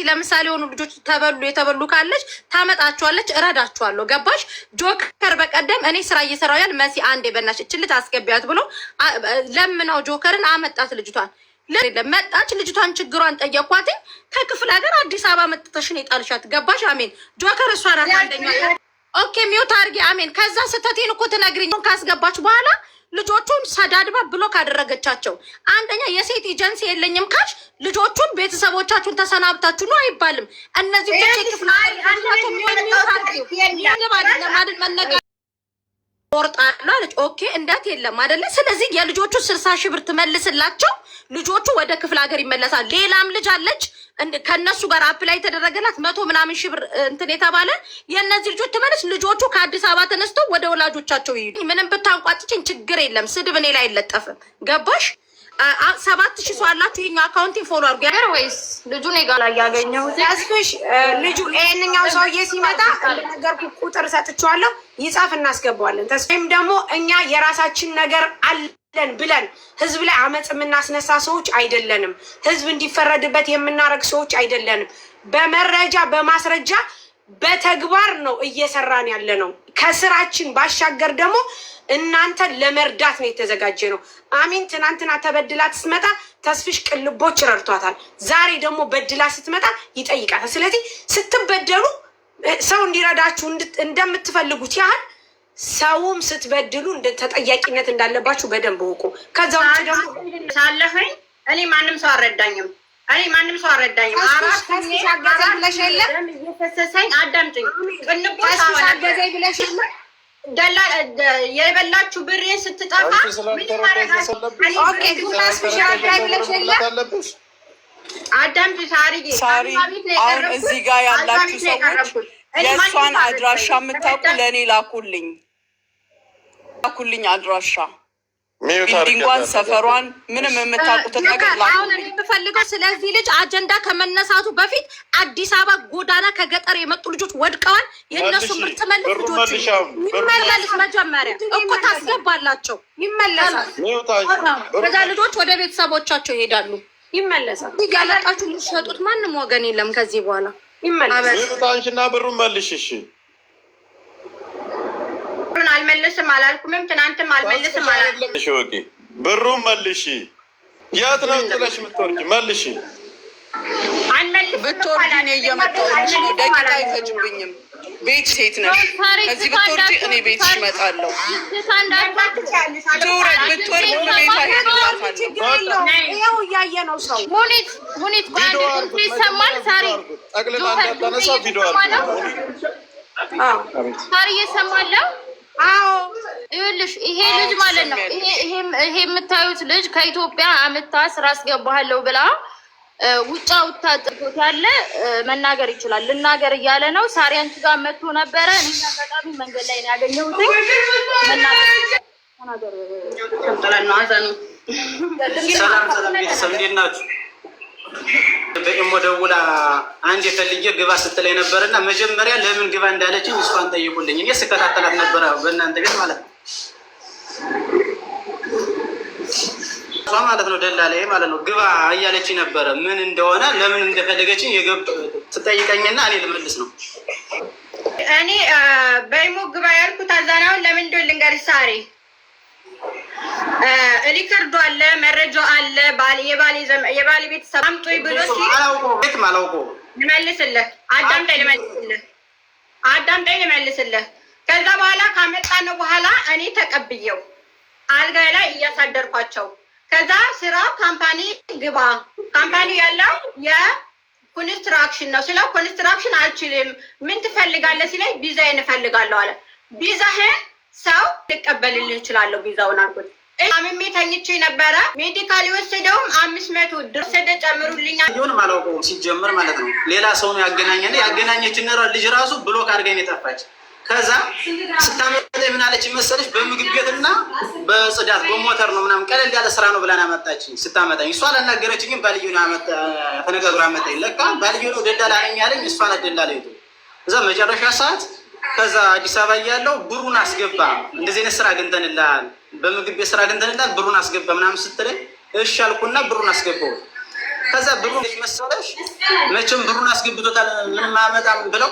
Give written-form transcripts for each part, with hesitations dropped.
ለምሳሌ ሆኑ ልጆች የተበሉ ካለች ታመጣቸዋለች፣ እረዳቸዋለሁ። ገባሽ? ጆከር በቀደም እኔ ስራ እየሰራሁ ያል መሲ አንዴ በእናትሽ እቺ ልጅ አስገቢያት ብሎ ለምነው ጆከርን አመጣት። ልጅቷን መጣች። ልጅቷን ችግሯን ጠየኳትኝ። ከክፍለ ሀገር አዲስ አበባ መጥተሽን የጣልሻት። ገባሽ? አሜን። ጆከር እሷ ናት አንደኛ። ኦኬ ሚውት አድርጌ አሜን። ከዛ ስተቴን እኮ ትነግሪኝ ካስገባች በኋላ ልጆቹን ሰዳድባ ብሎክ አደረገቻቸው። አንደኛ የሴት ኤጀንሲ የለኝም ካሽ ልጆቹን ቤተሰቦቻችሁን ተሰናብታችሁ ነው አይባልም። እነዚህ ኦኬ እንዳት የለም አይደለ? ስለዚህ የልጆቹ 60 ሺህ ብር ትመልስላቸው። ልጆቹ ወደ ክፍለ ሀገር ይመለሳል። ሌላም ልጅ አለች ከነሱ ጋር አፕላይ የተደረገላት 100 ምናምን ሺህ ብር እንትን የተባለ የእነዚህ ልጆች ትመልስ። ልጆቹ ከአዲስ አበባ ተነስተው ወደ ወላጆቻቸው ይሄዱ። ምንም ብታንቋጭጭኝ ችግር የለም። ስድብ እኔ ላይ አይለጠፍም። ገባሽ? 7000 ሰው አላችሁ። ይሄኛው አካውንቲንግ ፎሎ አድርጉ ያገር ወይስ ልጁ ነው ጋር ያገኘው ያስኩሽ። ልጁ ይሄንኛው ሰውዬ ሲመጣ ነገርኩ ቁጥር ሰጥቻለሁ። ይጻፍ እናስገባዋለን። ተስፋም ደግሞ እኛ የራሳችን ነገር አለን ብለን ህዝብ ላይ አመጽ የምናስነሳ ሰዎች አይደለንም። ህዝብ እንዲፈረድበት የምናረግ ሰዎች አይደለንም። በመረጃ በማስረጃ በተግባር ነው እየሰራን ያለ ነው። ከስራችን ባሻገር ደግሞ እናንተ ለመርዳት ነው የተዘጋጀ ነው። አሚን ትናንትና ተበድላ ስትመጣ ተስፍሽ ቅልቦች ረድቷታል። ዛሬ ደግሞ በድላ ስትመጣ ይጠይቃታል። ስለዚህ ስትበደሉ ሰው እንዲረዳችሁ እንደምትፈልጉት ያህል ሰውም ስትበድሉ ተጠያቂነት እንዳለባችሁ በደንብ እወቁ። ከዛ ውጭ ደግሞ ሳለፈኝ እኔ ማንም ሰው አልረዳኝም። ተስፍሽ አገዘኝ ብለሽ የለም እየፈሰሰኝ አዳምጪኝ። ተስፍሽ አገዘኝ ብለሽ የለም የበላችሁ ብሬን ስትጠፋ ምን ማረጋችሁ? ኦኬ ተስፍሽ አገዘኝ ብለሽ የለም አዳምጪ። ሳሪ አሁን እዚህ ጋር ያላችሁ ሰዎች የእሷን አድራሻ የምታውቁ ለእኔ ላኩልኝ አድራሻ ቢልዲንጓን፣ ሰፈሯን ምንም የምታውቁትን ነገር ላኩልኝ። አሁን የምፈልገው ስለዚህ ልጅ አጀንዳ ከመነሳቱ በፊት አዲስ አበባ ጎዳና ከገጠር የመጡ ልጆች ወድቀዋል። የእነሱ ምርጥ መልስ ልጆች ይመለስ። መጀመሪያ እኮ ታስገባላቸው፣ ይመለሳል። ከዛ ልጆች ወደ ቤተሰቦቻቸው ይሄዳሉ፣ ይመለሳል። ያለቃችሁ ልትሸጡት ማንም ወገን የለም ከዚህ በኋላ አንቺና ብሩን መልሽ። እሺ አልመልስም አላልኩምም፣ ትናንትም አልመልስም አላልኩም። እሺ ወቂ ብሩን መልሽ። የት ነው ጥለሽ የምትወርጂ? መልሽ። ብትወርጂ እኔ እየመጣሁልሽ ነው። ደቂቃ አይፈጅብኝም። ቤት ሴት ነሽ። ከዚህ ብትወርጂ እኔ ቤትሽ እመጣለሁ። ትውረድ ብትወርድ ቤት ሄድላታለሁ። ይኸው እያየ ነው ሰው ሙኒት ይሰማል። ጠቅልላ እንዳታነሳ ቪዲዮ ሳሪ እየሰማለሁ። አዎ ይኸውልሽ ይሄ ልጅ ማለት ነው ይሄ የምታዩት ልጅ ከኢትዮጵያ አምታ ስራ አስገባለሁ ብላ ውጫ ጥፎት ያለ መናገር ይችላል። ልናገር እያለ ነው። ሳሪ አንቺ ጋር መጥቶ ነበረ። እኔ አጋጣሚ መንገድ ላይ ነው ያገኘሁት። ሰላም ቤተሰብ እንዴት ናችሁ? በኢሞ ደውላ አንድ የፈልጌ ግባ ስትለኝ ነበርና መጀመሪያ ለምን ግባ እንዳለችኝ እሷን ጠይቁልኝ። እኔ ስከታተላት ነበረ በእናንተ ቤት ማለት ነው። እሷ ማለት ነው ደላላ ማለት ነው ግባ እያለችኝ ነበረ። ምን እንደሆነ ለምን እንደፈለገችኝ ትጠይቀኝና እኔ ልመልስ ነው። እኔ በኢሞ ግባ ያልኩት አዛናውን ለምን እንደሆነ ልንገርሽ ሳሪ። ሪከርዶ አለ፣ መረጃ አለ። የባሌ ቤተሰብ አምጦኝ ብሎ ልመልስልህ። አዳምጠኝ ልመልስልህ። ከዛ በኋላ ካመጣነው በኋላ እኔ ተቀብዬው አልጋ ላይ እያሳደርኳቸው ከዛ ስራ ካምፓኒ ግባ፣ ካምፓኒ ያለው የኮንስትራክሽን ነው ስለው ኮንስትራክሽን አልችልም፣ ምን ትፈልጋለህ ሲለኝ ቪዛዬን እፈልጋለሁ አለ። ቪዛህን ሰው ልቀበልልህ እችላለሁ ቪዛውን አልኩት። አምሜ ተኝቼ ነበረ። ሜዲካል የወሰደውም 500 ድርሰደ ጨምሩልኛ ይሁንም አላውቀውም ሲጀምር ማለት ነው። ሌላ ሰው ነው ያገናኘችን ልጅ ራሱ ብሎክ አድርገኝ የጠፋች። ከዛ ስታመጣ ምን አለች መሰለሽ? በምግብ ቤትና በጽዳት በሞተር ነው ምናምን ቀለል ያለ ስራ ነው ብላና አመጣችኝ። ስታመጣኝ እሷ አላናገረችኝም። ባልየው ነው ተነጋግሮ አመጣኝ። ለካ ባልየው ነው ደላላ ነኝ ያለኝ፣ እሷ ናት ደላላ ይቱ። እዛ መጨረሻ ሰዓት ከዛ አዲስ አበባ እያለሁ ብሩን አስገባ፣ እንደዚህ አይነት ስራ አግኝተንልሃል፣ በምግብ ቤት ስራ አግኝተንልሃል፣ ብሩን አስገባ ምናምን ስትለኝ እሺ አልኩና ብሩን አስገባው። ከዛ ብሩን መሰለሽ መቼም ብሩን አስገብቶታል ምንም አያመጣም ብለው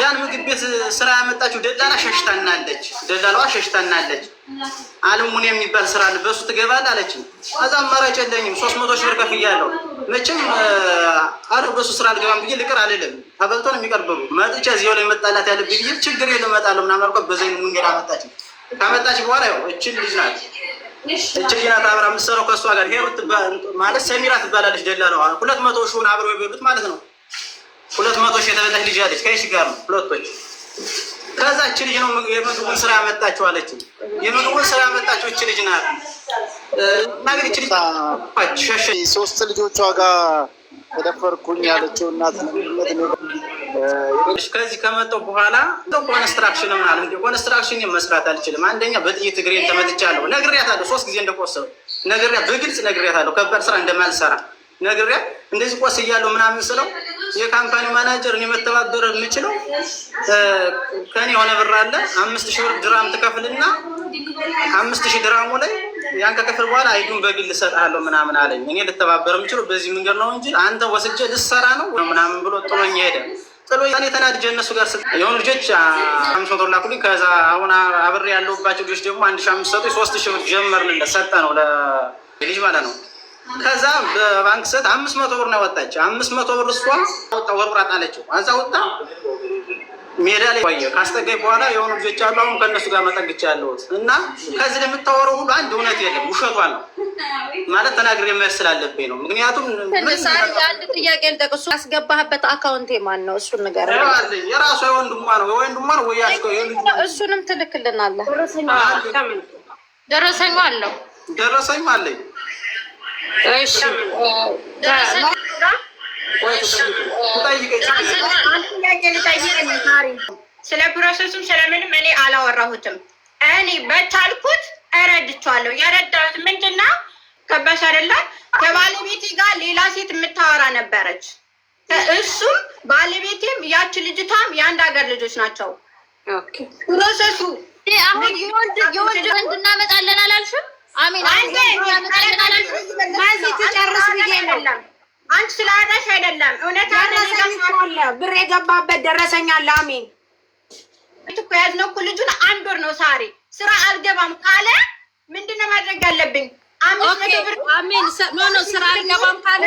ያን ምግብ ቤት ስራ ያመጣችው ደላላ ሸሽታናለች። ደላላዋ ሸሽታናለች። አልሙኒየም የሚባል ስራ አለ በሱ ትገባለህ አለችኝ። ከዛም አማራጭ የለኝም 300 ሺህ ብር ከፍያለሁ። መቼም አረ በሱ ስራ አልገባም ብዬ ልቅር አልልም። ተበልቶ ነው የሚቀርበው። መጥቼ እዚያው ላይ መጣላት ያለብኝ ብዬ ችግር የለም እመጣለሁ ምናምን አልኳት። በዘይ መንገድ አመጣችኝ። ካመጣች በኋላ ያው እቺን ልጅ ናት አብራ የምትሰራው ከእሷ ጋር ሄሩት ማለት ሰሚራ ትባላለች። ደላላዋ 200 ሺውን አብረው የበሉት ማለት ነው። 200 ሺህ የተበላች ልጅ አለች ከይሽ ጋር ነው ሁለቶች። ከዛ እቺ ልጅ ነው የምግቡን ስራ ያመጣችው አለችኝ። የምግቡን ስራ ያመጣችው እቺ ልጅ ናት። ማግሪ እቺ ልጅ ሸሸ 3 ልጆቿ ጋር ተደፈርኩኝ ያለችው እናት ነው። ከዚህ ከመጣሁ በኋላ ኮንስትራክሽን ምናምን እንደ ኮንስትራክሽን መስራት አልችልም። አንደኛ በጥይት እግሬን ተመትቻለሁ። ነግሬያታለሁ 3 ጊዜ እንደቆሰሉ ነግሬያት በግልጽ ነግሬያታለሁ። ከባድ ስራ እንደማልሰራ ነግሬያት እንደዚህ ቆስያለሁ ምናምን ስለው የካምፓኒ ማናጀር እኔ መተባበር የምችለው ከኔ የሆነ ብር አለ 5000 ብር ድራም ትከፍልና 5000 ድራሙ ላይ ያን ከከፍል በኋላ አይዱን በግል እሰጥሃለሁ ምናምን አለኝ። እኔ ልተባበር የምችለው በዚህ መንገድ ነው እንጂ አንተ ወስጄ ልሰራ ነው ምናምን ብሎ ጥሎኝ ሄደ። ጥሎኝ እኔ ተናድጄ እነሱ ጋር የሆኑ ልጆች 500 ብር ላኩልኝ። ከዛ አሁን አብሬ ያለሁባቸው ልጆች ደግሞ 1500 ሰጡኝ። 3000 ብር ጀመርን ሰጠ ነው ለልጅ ማለት ነው። ከዛ በባንክ ሰጥ 500 ብር ነው ያወጣች። 500 ብር እሷ ወጣ ወርውራ ጣለችው። አዛ ወጣ ሜዳ ላይ ቆየ። ካስጠጋኝ በኋላ የሆኑ ልጆች አሉ አሁን ከነሱ ጋር መጠግቻ ያለሁት እና ከዚህ ለምታወራው ሁሉ አንድ እውነት የለም ውሸቷን ነው ማለት ተናግሬ መርስ ስላለብኝ ነው። ምክንያቱም አንድ ጥያቄ ልጠቅሱ ያስገባህበት አካውንት ማን ነው? እሱን ነገር የራሷ የወንድሟ ነው ወይ ያስከው እሱንም ትልክልናለህ። ደረሰኙ አለው ደረሰኝ አለኝ። እሺ ስለ ፕሮሰሱም ስለምንም እኔ አላወራሁትም። እኔ በቻልኩት እረድቻለሁ። የረዳሁት ምንድነው ከበሽ አይደለም ከባለቤቴ ጋር ሌላ ሴት የምታወራ ነበረች። እሱም ባለቤቴም ያቺ ልጅቷም የአንድ ሀገር ልጆች ናቸው። ፕሮሰሱ አሁን የወንድ እናመጣለን አላልሽም? አሜን አንቺ ስላዳሽ አይደለም እውነት ብር የገባበት ደረሰኛል። አሜን እኮ ያዝነው እኮ ልጁን 1 ወር ነው። ሳሪ ስራ አልገባም ካለ ምንድነው ማድረግ ያለብኝ? 500 ብር አሜን ኖ ስራ አልገባም ካለ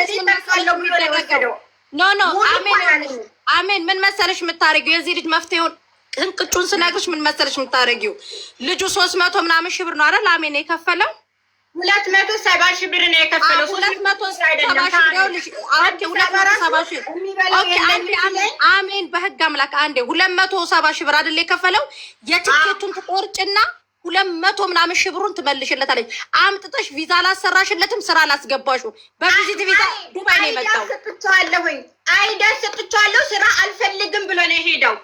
አሜን ምን መሰለሽ የምታረጊው የዚህ ልጅ መፍትሄውን እንቅጩን ስነግርሽ ምን መሰለሽ የምታረጊው ልጁ 300 ምናምን ሺህ ብር ነው አይደል? አሜን የከፈለው 270 ሺህ ብር ነው የከፈለው። 270 ሺህ አሜን በህግ አምላክ አንዴ 270 ሺህ ብር አይደል የከፈለው? የትኬቱን ትቆርጭና 200 ምናምን ሺህ ብሩን ትመልሽለታለች። አምጥተሽ ቪዛ አላሰራሽለትም፣ ስራ አላስገባሽው። በቪዚት ቪዛ ዱባይ ነው የመጣው። አይደል ሰጥቻለሁ፣ ስራ አልፈልግም ብሎ ነው የሄደው።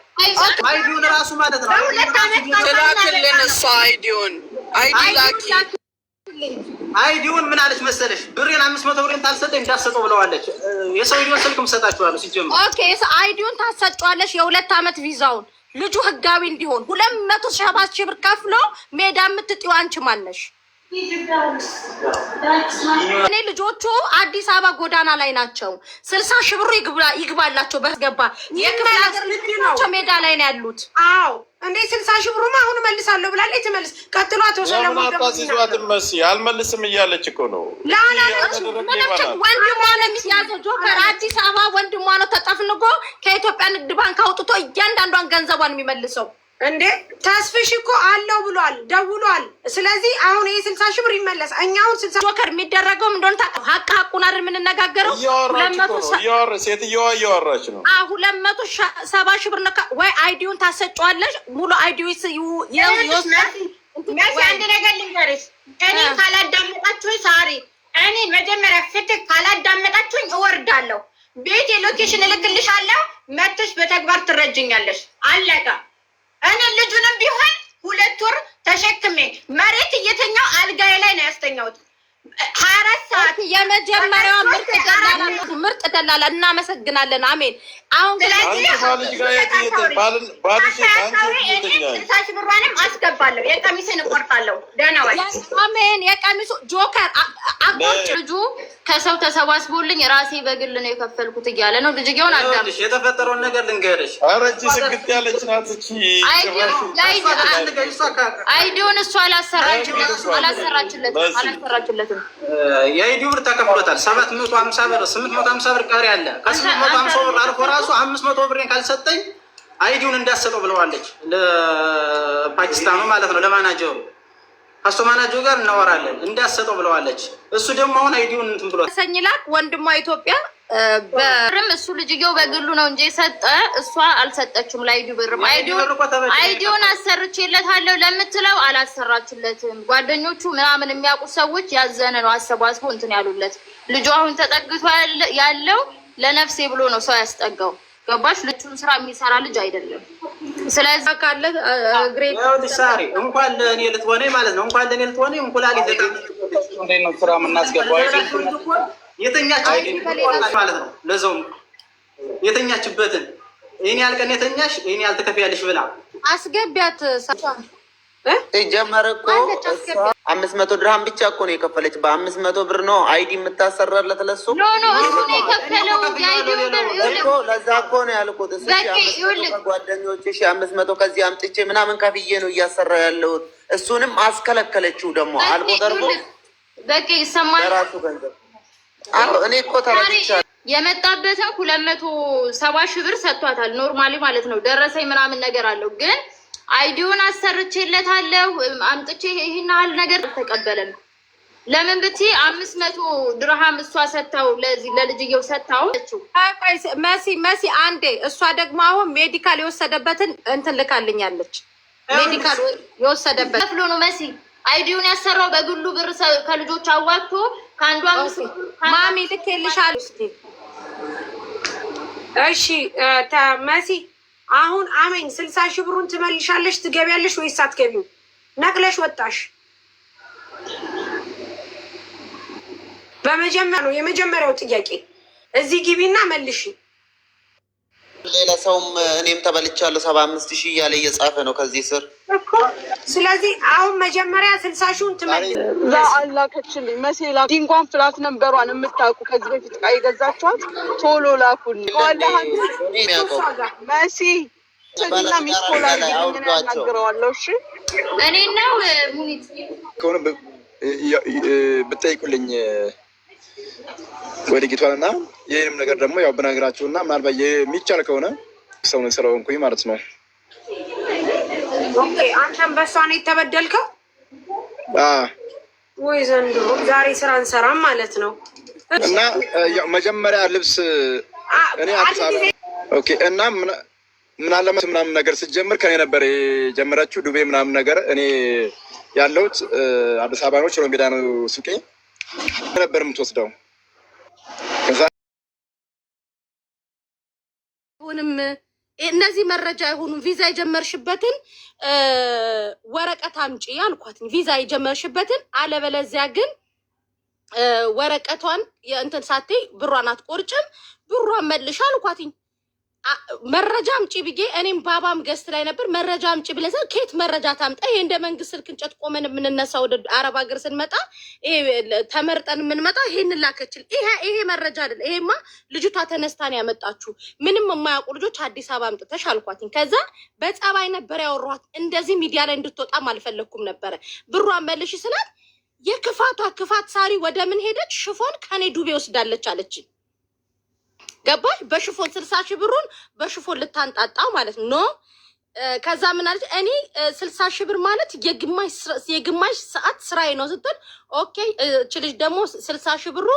አይዲውን ራሱ ማለት ነው ትላክልን እሷ አይዲውን ላኪ። አይዲውን ምን አለች መሰለሽ? ብሬን 500 ብሬን ታልሰጠኝ እንዳሰጠው ብለዋለች። የሰውየውን ስልክም ሰጣችኋለሁ ሲጀምር። ኦኬ አይዲውን ታሰጫዋለሽ የ2 ዓመት ቪዛውን ልጁ ህጋዊ እንዲሆን 270 ሺህ ብር ከፍሎ ሜዳ የምትጥዩ አንቺ ማነሽ? እኔ ልጆቹ አዲስ አበባ ጎዳና ላይ ናቸው። 60 ሺህ ብሩ ይግባላቸው በገባ የክፍለ ሀገር ልጆች ሜዳ ላይ ነው ያሉት። አዎ እንዴ 60 ሺህ ብሩማ አሁን መልሳለሁ ብላለች። ትመልስ ቀጥሎ አቶ ሰለሞን አልመልስም እያለች እኮ ነው። ወንድሟ ነው የሚያዘው። ጆከር አዲስ አበባ ወንድሟ ነው ተጠፍንጎ ከኢትዮጵያ ንግድ ባንክ አውጥቶ እያንዳንዷን ገንዘቧን የሚመልሰው። እንዴ ተስፍሽ እኮ አለው ብሏል፣ ደውሏል። ስለዚህ አሁን ይሄ 60 ሺህ ብር ይመለስ። እኛውን 60 ጆከር የሚደረገው እንደሆነ ታውቃለህ። ሀቁን አይደል የምንነጋገረው? ሴትዮዋ እያወራች ነው። 270 ሺህ ብር ነው ወይ? አይዲውን ታሰጫዋለሽ ሙሉ አይዲው መሲ አንድ ነገር ልንገርሽ። እኔ ካላዳመጣችሁኝ ሳሪ እኔ መጀመሪያ ፍትህ ካላዳመጣችሁኝ እወርዳለሁ። ቤት የሎኬሽን እልክልሻለሁ፣ መጥተሽ በተግባር ትረጅኛለሽ። አለቀ። እኔ ልጁንም ቢሆን 2 ወር ተሸክሜ መሬት እየተኛው አልጋዬ ላይ ነው ያስተኛሁት። 24 ሰዓት የመጀመሪያዋ ምርጥ ደላላ እናመሰግናለን። አሜን። አሁን ስልሳሽ ብሯንም አስገባለሁ፣ የቀሚስን እቆርጣለሁ። ደህና ወይ? አሜን። የቀሚሱ ጆከር አቆርጭ ልጁ ከሰው ተሰባስቦልኝ ራሴ በግል ነው የከፈልኩት እያለ ነው። ልጅየውን አዳምጪ። የተፈጠረውን ነገር ልንገርሽ። ኧረ እቺ ስግት ያለች ናት። እቺ አይዲውን እሷ አላሰራችለትም። የአይዲው ብር ተከፍሎታል። 750 ብር 850 ብር ቀሪ አለ። ከ850 ብር አልፎ ራሱ 500 ብሬን ካልሰጠኝ አይዲውን እንዳሰጠው ብለዋለች። ለፓኪስታኑ ማለት ነው፣ ለማናጀሩ ከሱ ማናጀሩ ጋር እናወራለን እንዳሰጠው ብለዋለች። እሱ ደግሞ አሁን አይዲውን እንትን ብሎ ሰኝላት ወንድሟ ኢትዮጵያ በርም እሱ ልጅየው በግሉ ነው እንጂ ሰጠ፣ እሷ አልሰጠችም። ለአይዲው ብርም አይዲውን አሰርቼለታለሁ ለምትለው አላሰራችለትም። ጓደኞቹ ምናምን የሚያውቁ ሰዎች ያዘነ ነው አሰባስቦ እንትን ያሉለት። ልጁ አሁን ተጠግቶ ያለው ለነፍሴ ብሎ ነው ሰው ያስጠጋው። ገባሽ? ልጁን ስራ የሚሰራ ልጅ አይደለም። ስለዚህ ካለ ግሬት ሳሪ እንኳን ለእኔ ልትሆነ ማለት ነው እንኳን ለእኔ ልትሆነ እንቁላሊት እንዴት ነው ስራ የምናስገባው? የተኛችበት ማለት ነው። ለዛውም የተኛችበትን ይሄን ያልቀን የተኛሽ ይሄን ያልተከፍያለሽ ብላ አስገቢያት። ጀመረ እኮ 500 ድርሃም ብቻ እኮ ነው የከፈለች። በ500 ብር ነው አይዲ የምታሰራለት ለሱ። ኖ እሱ ነው የከፈለው የአይዲው ብር እኮ። ለዛ እኮ ነው ያልኩት። እሱ ጓደኞችሽ 500 ከዚህ አምጥቼ ምናምን ከፍዬ ነው እያሰራ ያለሁት። እሱንም አስከለከለችው ደግሞ አልቦ ደርቦ በቂ ይሰማል ለራሱ ገንዘብ። አዎ እኔ እኮ ተረድቻለሁ። የመጣበትን 270 ሺህ ብር ሰጥቷታል። ኖርማሊ ማለት ነው ደረሰኝ ምናምን ነገር አለው ግን አይዲውን አሰርቼለታለሁ አምጥቼ ይሄን ያህል ነገር ተቀበለም። ለምን ብቲ 500 ድርሃም እሷ ሰጣው ለልጅየው ሰጣው። መሲ አንዴ እሷ ደግሞ አሁን ሜዲካል የወሰደበትን እንትን ልካልኛለች። ሜዲካል የወሰደበት ከፍሎ ነው መሲ አይዲውን ያሰራው በግሉ ብር ከልጆች አዋጥቶ ከአንዱ 5 ማሚ ልኬልሻለሁ። እሺ መሲ አሁን አሜን 60 ሺህ ብሩን ትመልሻለሽ ትገቢያለሽ ወይስ አትገቢው? ነቅለሽ ወጣሽ። በመጀመሪያው የመጀመሪያው ጥያቄ እዚህ ግቢና መልሽ። ሌላ ሰውም እኔም ተበልቻለሁ 75 ሺህ እያለ እየጻፈ ነው ከዚህ ስር እኮ። ስለዚህ አሁን መጀመሪያ 60 ሺውን ትመልሽ። ላከችልኝ መሴላ ዲንኳን ፍላት ነምበሯን የምታውቁ ከዚህ በፊት ዕቃ የገዛችኋት ቶሎ ላኩልኝ። መሲ እና ሚስኮላ ያናግረዋለሁ። እሺ እኔ ነው ሙኒት ከሆነ ብጠይቁልኝ ወደ ጌቷልና ይህንም ነገር ደግሞ ያው ብነግራችሁ እና ምናልባት የሚቻል ከሆነ ሰውን ስለሆንኩኝ ማለት ነው። ኦኬ አንተም በሷ ነው የተበደልከው? ወይ ዘንድሮ ዛሬ ስራ እንሰራም ማለት ነው። እና መጀመሪያ ልብስ እኔ አጥሳለሁ። ኦኬ እና ምናልባት ምናምን ነገር ስትጀምር ከኔ ነበር የጀመረችው ዱቤ ምናምን ነገር። እኔ ያለሁት አዲስ አበባ ነው፣ ሽሮ ሜዳ ነው ሱቄ ነበር የምትወስደው። አሁንም እነዚህ መረጃ የሆኑ ቪዛ የጀመርሽበትን ወረቀት አምጪ አልኳትኝ። ቪዛ የጀመርሽበትን አለበለዚያ ግን ወረቀቷን የእንትን ሳትይ ብሯን አትቆርጭም፣ ብሯን መልሽ አልኳትኝ። መረጃ አምጪ ብዬ እኔም ባባም ገስት ላይ ነበር። መረጃ አምጪ ብለህ ከየት መረጃ ታምጣ? ይሄ እንደ መንግስት ስልክ እንጨት ቆመን የምንነሳው ወደ አረብ ሀገር ስንመጣ ይሄ ተመርጠን የምንመጣ ይሄን ላከችል። ይሄ መረጃ አይደለ። ይሄማ ልጅቷ ተነስታን ያመጣችሁ ምንም የማያውቁ ልጆች አዲስ አበባ አምጥተሽ አልኳትኝ። ከዛ በጸባይ ነበር ያወሯት። እንደዚህ ሚዲያ ላይ እንድትወጣም አልፈለኩም ነበረ። ብሯን መልሽ ስላት የክፋቷ ክፋት ሳሪ ወደ ምን ሄደች? ሽፎን ከኔ ዱቤ ወስዳለች አለችኝ። ገባሽ? በሽፎን 60 ሺህ ብሩን በሽፎን ልታንጣጣው ማለት ነው። ከዛ ምን አለች? እኔ 60 ሺህ ብር ማለት የግማሽ ሰዓት ስራዬ ነው ስትል፣ ኦኬ እቺ ልጅ ደግሞ 60 ሺህ ብሩ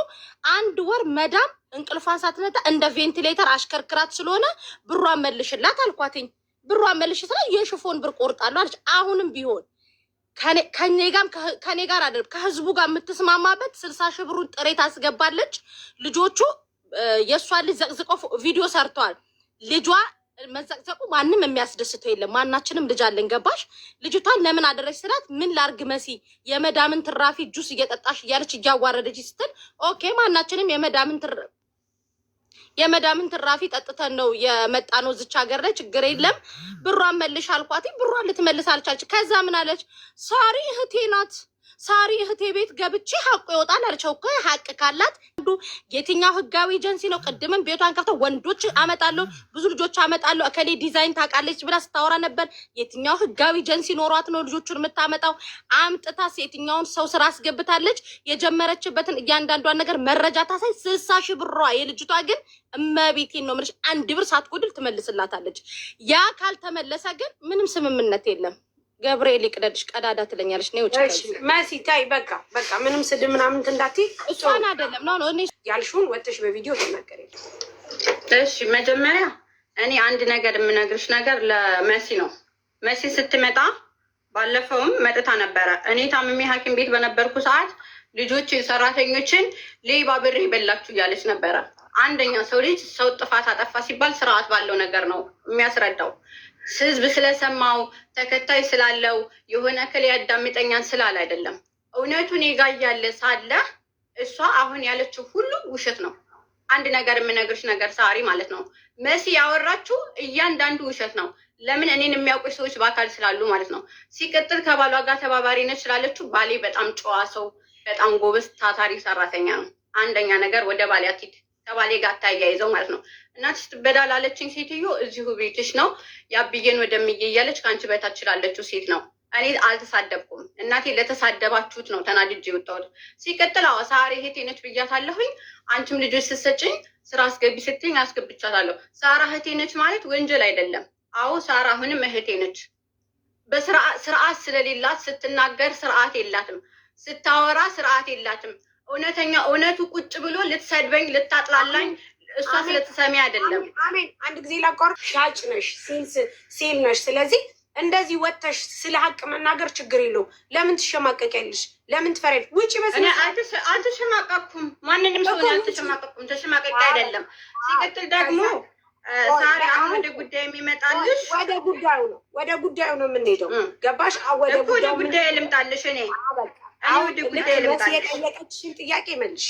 አንድ ወር መዳም እንቅልፏን ሳትነታ እንደ ቬንቲሌተር አሽከርክራት ስለሆነ ብሯን መልሽላት አልኳትኝ። ብሯን መልሽላት የሽፎን ብር ቆርጣለሁ አለች። አሁንም ቢሆን ከኔ ጋር አይደለም ከህዝቡ ጋር የምትስማማበት 60 ሺህ ብሩን ጥሬ ታስገባለች። ልጆቹ የእሷን ልጅ ዘቅዝቀው ቪዲዮ ሰርተዋል። ልጇ መዘቅዘቁ ማንም የሚያስደስተው የለም። ማናችንም ልጅ አለን። ገባሽ? ልጅቷን ለምን አደረች ስላት ምን ላርግ መሲ የመዳምን ትራፊ ጁስ እየጠጣሽ እያለች እያዋረደች ስትል ኦኬ ማናችንም የመዳምን ትራፊ ጠጥተን ነው የመጣ ነው ዝቻ ሀገር ላይ ችግር የለም ብሯን መልሽ አልኳት። ብሯን ልትመልስ አልቻለች። ከዛ ምን አለች? ሳሪ እህቴ ናት ሳሪ እህቴ ቤት ገብቼ ሀቁ ይወጣል አለችው። እኮ ሀቅ ካላት የትኛው ህጋዊ ኤጀንሲ ነው? ቅድምም ቤቷን ከፍተው ወንዶች አመጣለሁ ብዙ ልጆች አመጣለሁ እከሌ ዲዛይን ታውቃለች ብላ ስታወራ ነበር። የትኛው ህጋዊ ኤጀንሲ ኖሯት ነው ልጆቹን የምታመጣው? አምጥታስ የትኛውን ሰው ስራ አስገብታለች? የጀመረችበትን እያንዳንዷን ነገር መረጃ ታሳይ። 60,000 ብሯ የልጅቷ ግን እመቤቴን ነው የምልሽ 1 ብር ሳትጎድል ትመልስላታለች። ያ ካልተመለሰ ግን ምንም ስምምነት የለም። ገብርኤል ይቅደድሽ ቀዳዳ ትለኛለች ነው። እሺ መሲ ታይ በቃ ምንም ስድብ ምናምን እንዳትይ። እሷን አይደለም ነው እኔ ያልሽውን ወጥሽ በቪዲዮ ተናገሪ። እሺ መጀመሪያ እኔ አንድ ነገር የምነግርሽ ነገር ለመሲ ነው። መሲ ስትመጣ ባለፈውም መጥታ ነበረ። እኔ ታምሜ ሐኪም ቤት በነበርኩ ሰዓት ልጆችን ሰራተኞችን ሌባ ብሬ በላችሁ እያለች ነበረ። አንደኛ ሰው ልጅ ሰው ጥፋት አጠፋ ሲባል ስርዓት ባለው ነገር ነው የሚያስረዳው። ህዝብ ስለሰማው ተከታይ ስላለው የሆነ ክል ያዳምጠኛን ስላል አይደለም። እውነቱ እኔ ጋ እያለ ሳለ እሷ አሁን ያለችው ሁሉ ውሸት ነው። አንድ ነገር የምነግርሽ ነገር ሳሪ ማለት ነው መሲ ያወራችው እያንዳንዱ ውሸት ነው። ለምን እኔን የሚያውቁ ሰዎች በአካል ስላሉ ማለት ነው። ሲቀጥል ከባሏ ጋር ተባባሪ ነች ስላለችው ባሌ በጣም ጨዋ ሰው፣ በጣም ጎበዝ ታታሪ ሰራተኛ ነው። አንደኛ ነገር ወደ ባሌ አትሂድ ከባሌ ጋር ታያይዘው ማለት ነው። እናትሽ ትበዳል አለችኝ ሴትዮ እዚሁ ቤትሽ ነው ያብዬን ወደምዬ እያለች ከአንቺ በታች ላለችው ሴት ነው። እኔ አልተሳደብኩም። እናቴ ለተሳደባችሁት ነው ተናድጄ የወጣሁት። ሲቀጥል አዎ ሳሪ እህቴ ነች ብያታለሁኝ። አንቺም ልጆች ስትሰጭኝ ስራ አስገቢ ስትኝ አስገብቻታለሁ። ሳራ እህቴ ነች ማለት ወንጀል አይደለም። አዎ ሳራ አሁንም እህቴ ነች። በስርዓት ስለሌላት ስትናገር ስርዓት የላትም፣ ስታወራ ስርዓት የላትም። እውነተኛ እውነቱ ቁጭ ብሎ ልትሰድበኝ ልታጥላላኝ እሷ ስለተሰሚ አይደለም። አሜን። አንድ ጊዜ ላቋር ሻጭ ነሽ ሲል ነሽ። ስለዚህ እንደዚህ ወጥተሽ ስለ ሀቅ መናገር ችግር የለውም። ለምን ትሸማቀቂያለሽ? ለምን ትፈሪያለሽ? ውጪ በስነ አልተሸማቀቅኩም። ማንንም ሰው አልተሸማቀቅኩም። ተሸማቀቂ አይደለም። ሲቀጥል ደግሞ ሳሪ አሁን ወደ ጉዳይ የሚመጣልሽ ወደ ጉዳዩ ነው የምንሄደው። ገባሽ? ወደ ጉዳይ ልምጣልሽ እኔ የጠየቀችሽን ጥያቄ መልሽ።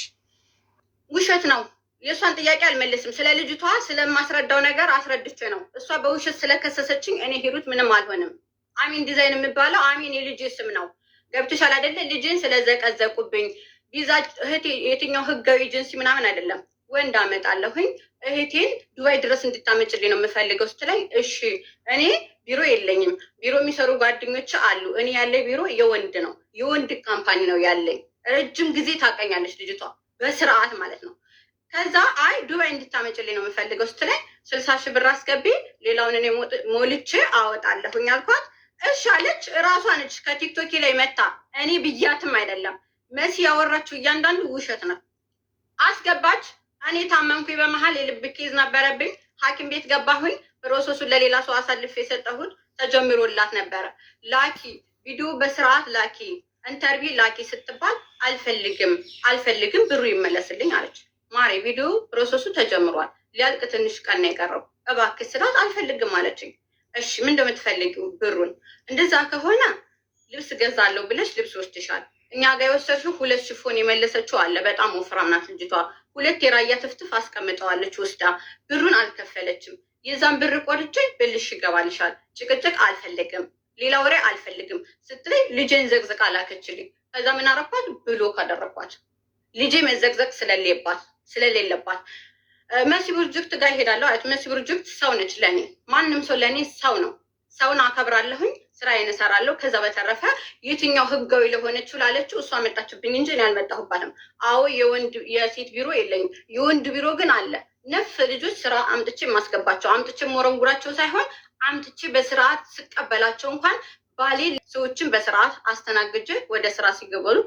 ውሸት ነው። የእሷን ጥያቄ አልመልስም። ስለ ልጅቷ ስለማስረዳው ነገር አስረድቼ ነው። እሷ በውሸት ስለከሰሰችኝ እኔ ሂሩት ምንም አልሆንም። አሚን ዲዛይን የሚባለው አሚን የልጅ ስም ነው። ገብቶሻል አይደለ? ልጅን ስለዘቀዘቁብኝ ቪዛ እህቴ የትኛው ህጋዊ ኤጀንሲ ምናምን አይደለም። ወንድ አመጣለሁኝ እህቴን ዱባይ ድረስ እንድታመጭልኝ ነው የምፈልገው ስትለኝ እሺ እኔ ቢሮ የለኝም። ቢሮ የሚሰሩ ጓደኞች አሉ። እኔ ያለ ቢሮ የወንድ ነው፣ የወንድ ካምፓኒ ነው ያለኝ። ረጅም ጊዜ ታውቀኛለች ልጅቷ በስርዓት ማለት ነው። ከዛ አይ ዱባይ እንድታመጭልኝ ነው የምፈልገው ስትለኝ 60,000 ብር አስገቢ፣ ሌላውን እኔ ሞልቼ አወጣለሁኝ አልኳት። እሺ አለች። እራሷ ነች ከቲክቶክ ላይ መታ፣ እኔ ብያትም አይደለም። መሲ ያወራችው እያንዳንዱ ውሸት ነው። አስገባች። እኔ ታመምኩኝ፣ በመሀል የልብ ኬዝ ነበረብኝ፣ ሐኪም ቤት ገባሁኝ። ፕሮሰሱን ለሌላ ሰው አሳልፌ የሰጠሁት ተጀምሮላት ነበረ። ላኪ ቪዲዮ በስርዓት ላኪ፣ ኢንተርቪው ላኪ ስትባል አልፈልግም ብሩ ይመለስልኝ አለች። ማሬ ቪዲዮ ፕሮሰሱ ተጀምሯል፣ ሊያልቅ ትንሽ ቀን ነው የቀረው፣ እባክህ ስላት አልፈልግም አለችኝ። እሺ ምን እንደምትፈልጊው ብሩን? እንደዛ ከሆነ ልብስ ገዛለሁ ብለሽ ልብስ ወስድሻል። እኛ ጋር የወሰድሽው 2 ሽፎን የመለሰችው አለ። በጣም ወፍራም ናት ልጅቷ። 2 የራያ ትፍትፍ አስቀምጠዋለች ወስዳ። ብሩን አልከፈለችም። የዛን ብር ቆርጬ ብልሽ ይገባልሻል። ጭቅጭቅ አልፈልግም፣ ሌላ ወሬ አልፈልግም ስትለኝ ልጄን ዘቅዝቃ ላከችልኝ። ከዛ ምን አረኳት? ብሎክ አደረኳት። ልጄ መዘቅዘቅ ስለሌለባት መሲ ፕሮጀክት ጋር ይሄዳለሁ አለች። መሲ ፕሮጀክት ሰው ነች ለእኔ። ማንም ሰው ለእኔ ሰው ነው። ሰውን አከብራለሁኝ፣ ስራዬን እሰራለሁ። ከዛ በተረፈ የትኛው ህጋዊ ለሆነችው ላለችው እሷ መጣችብኝ እንጂ እኔ አልመጣሁባትም። አዎ የሴት ቢሮ የለኝም፣ የወንድ ቢሮ ግን አለ። ነፍ ልጆች ስራ አምጥቼ የማስገባቸው አምጥቼ መረንጉራቸው ሳይሆን አምጥቼ በስርዓት ስቀበላቸው እንኳን ባሌ ሰዎችን በስርዓት አስተናግጄ ወደ ስራ ሲገበሉ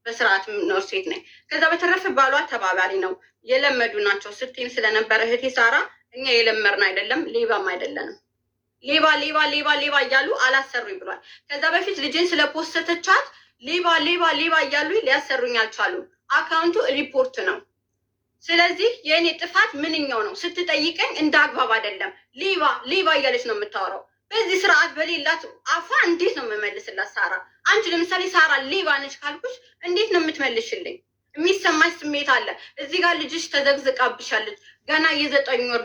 በስርዓት ምኖር ሴት ነኝ። ከዛ በተረፈ ባሏ ተባባሪ ነው። የለመዱ ናቸው ስትይም ስለነበረ እህቴ ሳራ እኛ የለመርን አይደለም፣ ሌባም አይደለንም። ሌባ ሌባ ሌባ ሌባ እያሉ አላሰሩኝ ብሏል። ከዛ በፊት ልጄን ስለፖስተቻት ሌባ ሌባ ሌባ እያሉ ሊያሰሩኝ አልቻሉም። አካውንቱ ሪፖርት ነው። ስለዚህ የእኔ ጥፋት ምንኛው ነው ስትጠይቀኝ እንደ አግባብ አይደለም። ሌባ ሌባ እያለች ነው የምታወራው። በዚህ ስርዓት በሌላት አፏ እንዴት ነው የምመልስላት? ሳራ አንቺ ለምሳሌ ሳራ ሌባ ነች ካልኩሽ እንዴት ነው የምትመልሽልኝ? የሚሰማሽ ስሜት አለ። እዚህ ጋር ልጅሽ ተዘግዝቃብሻለች። ገና የ9 ወር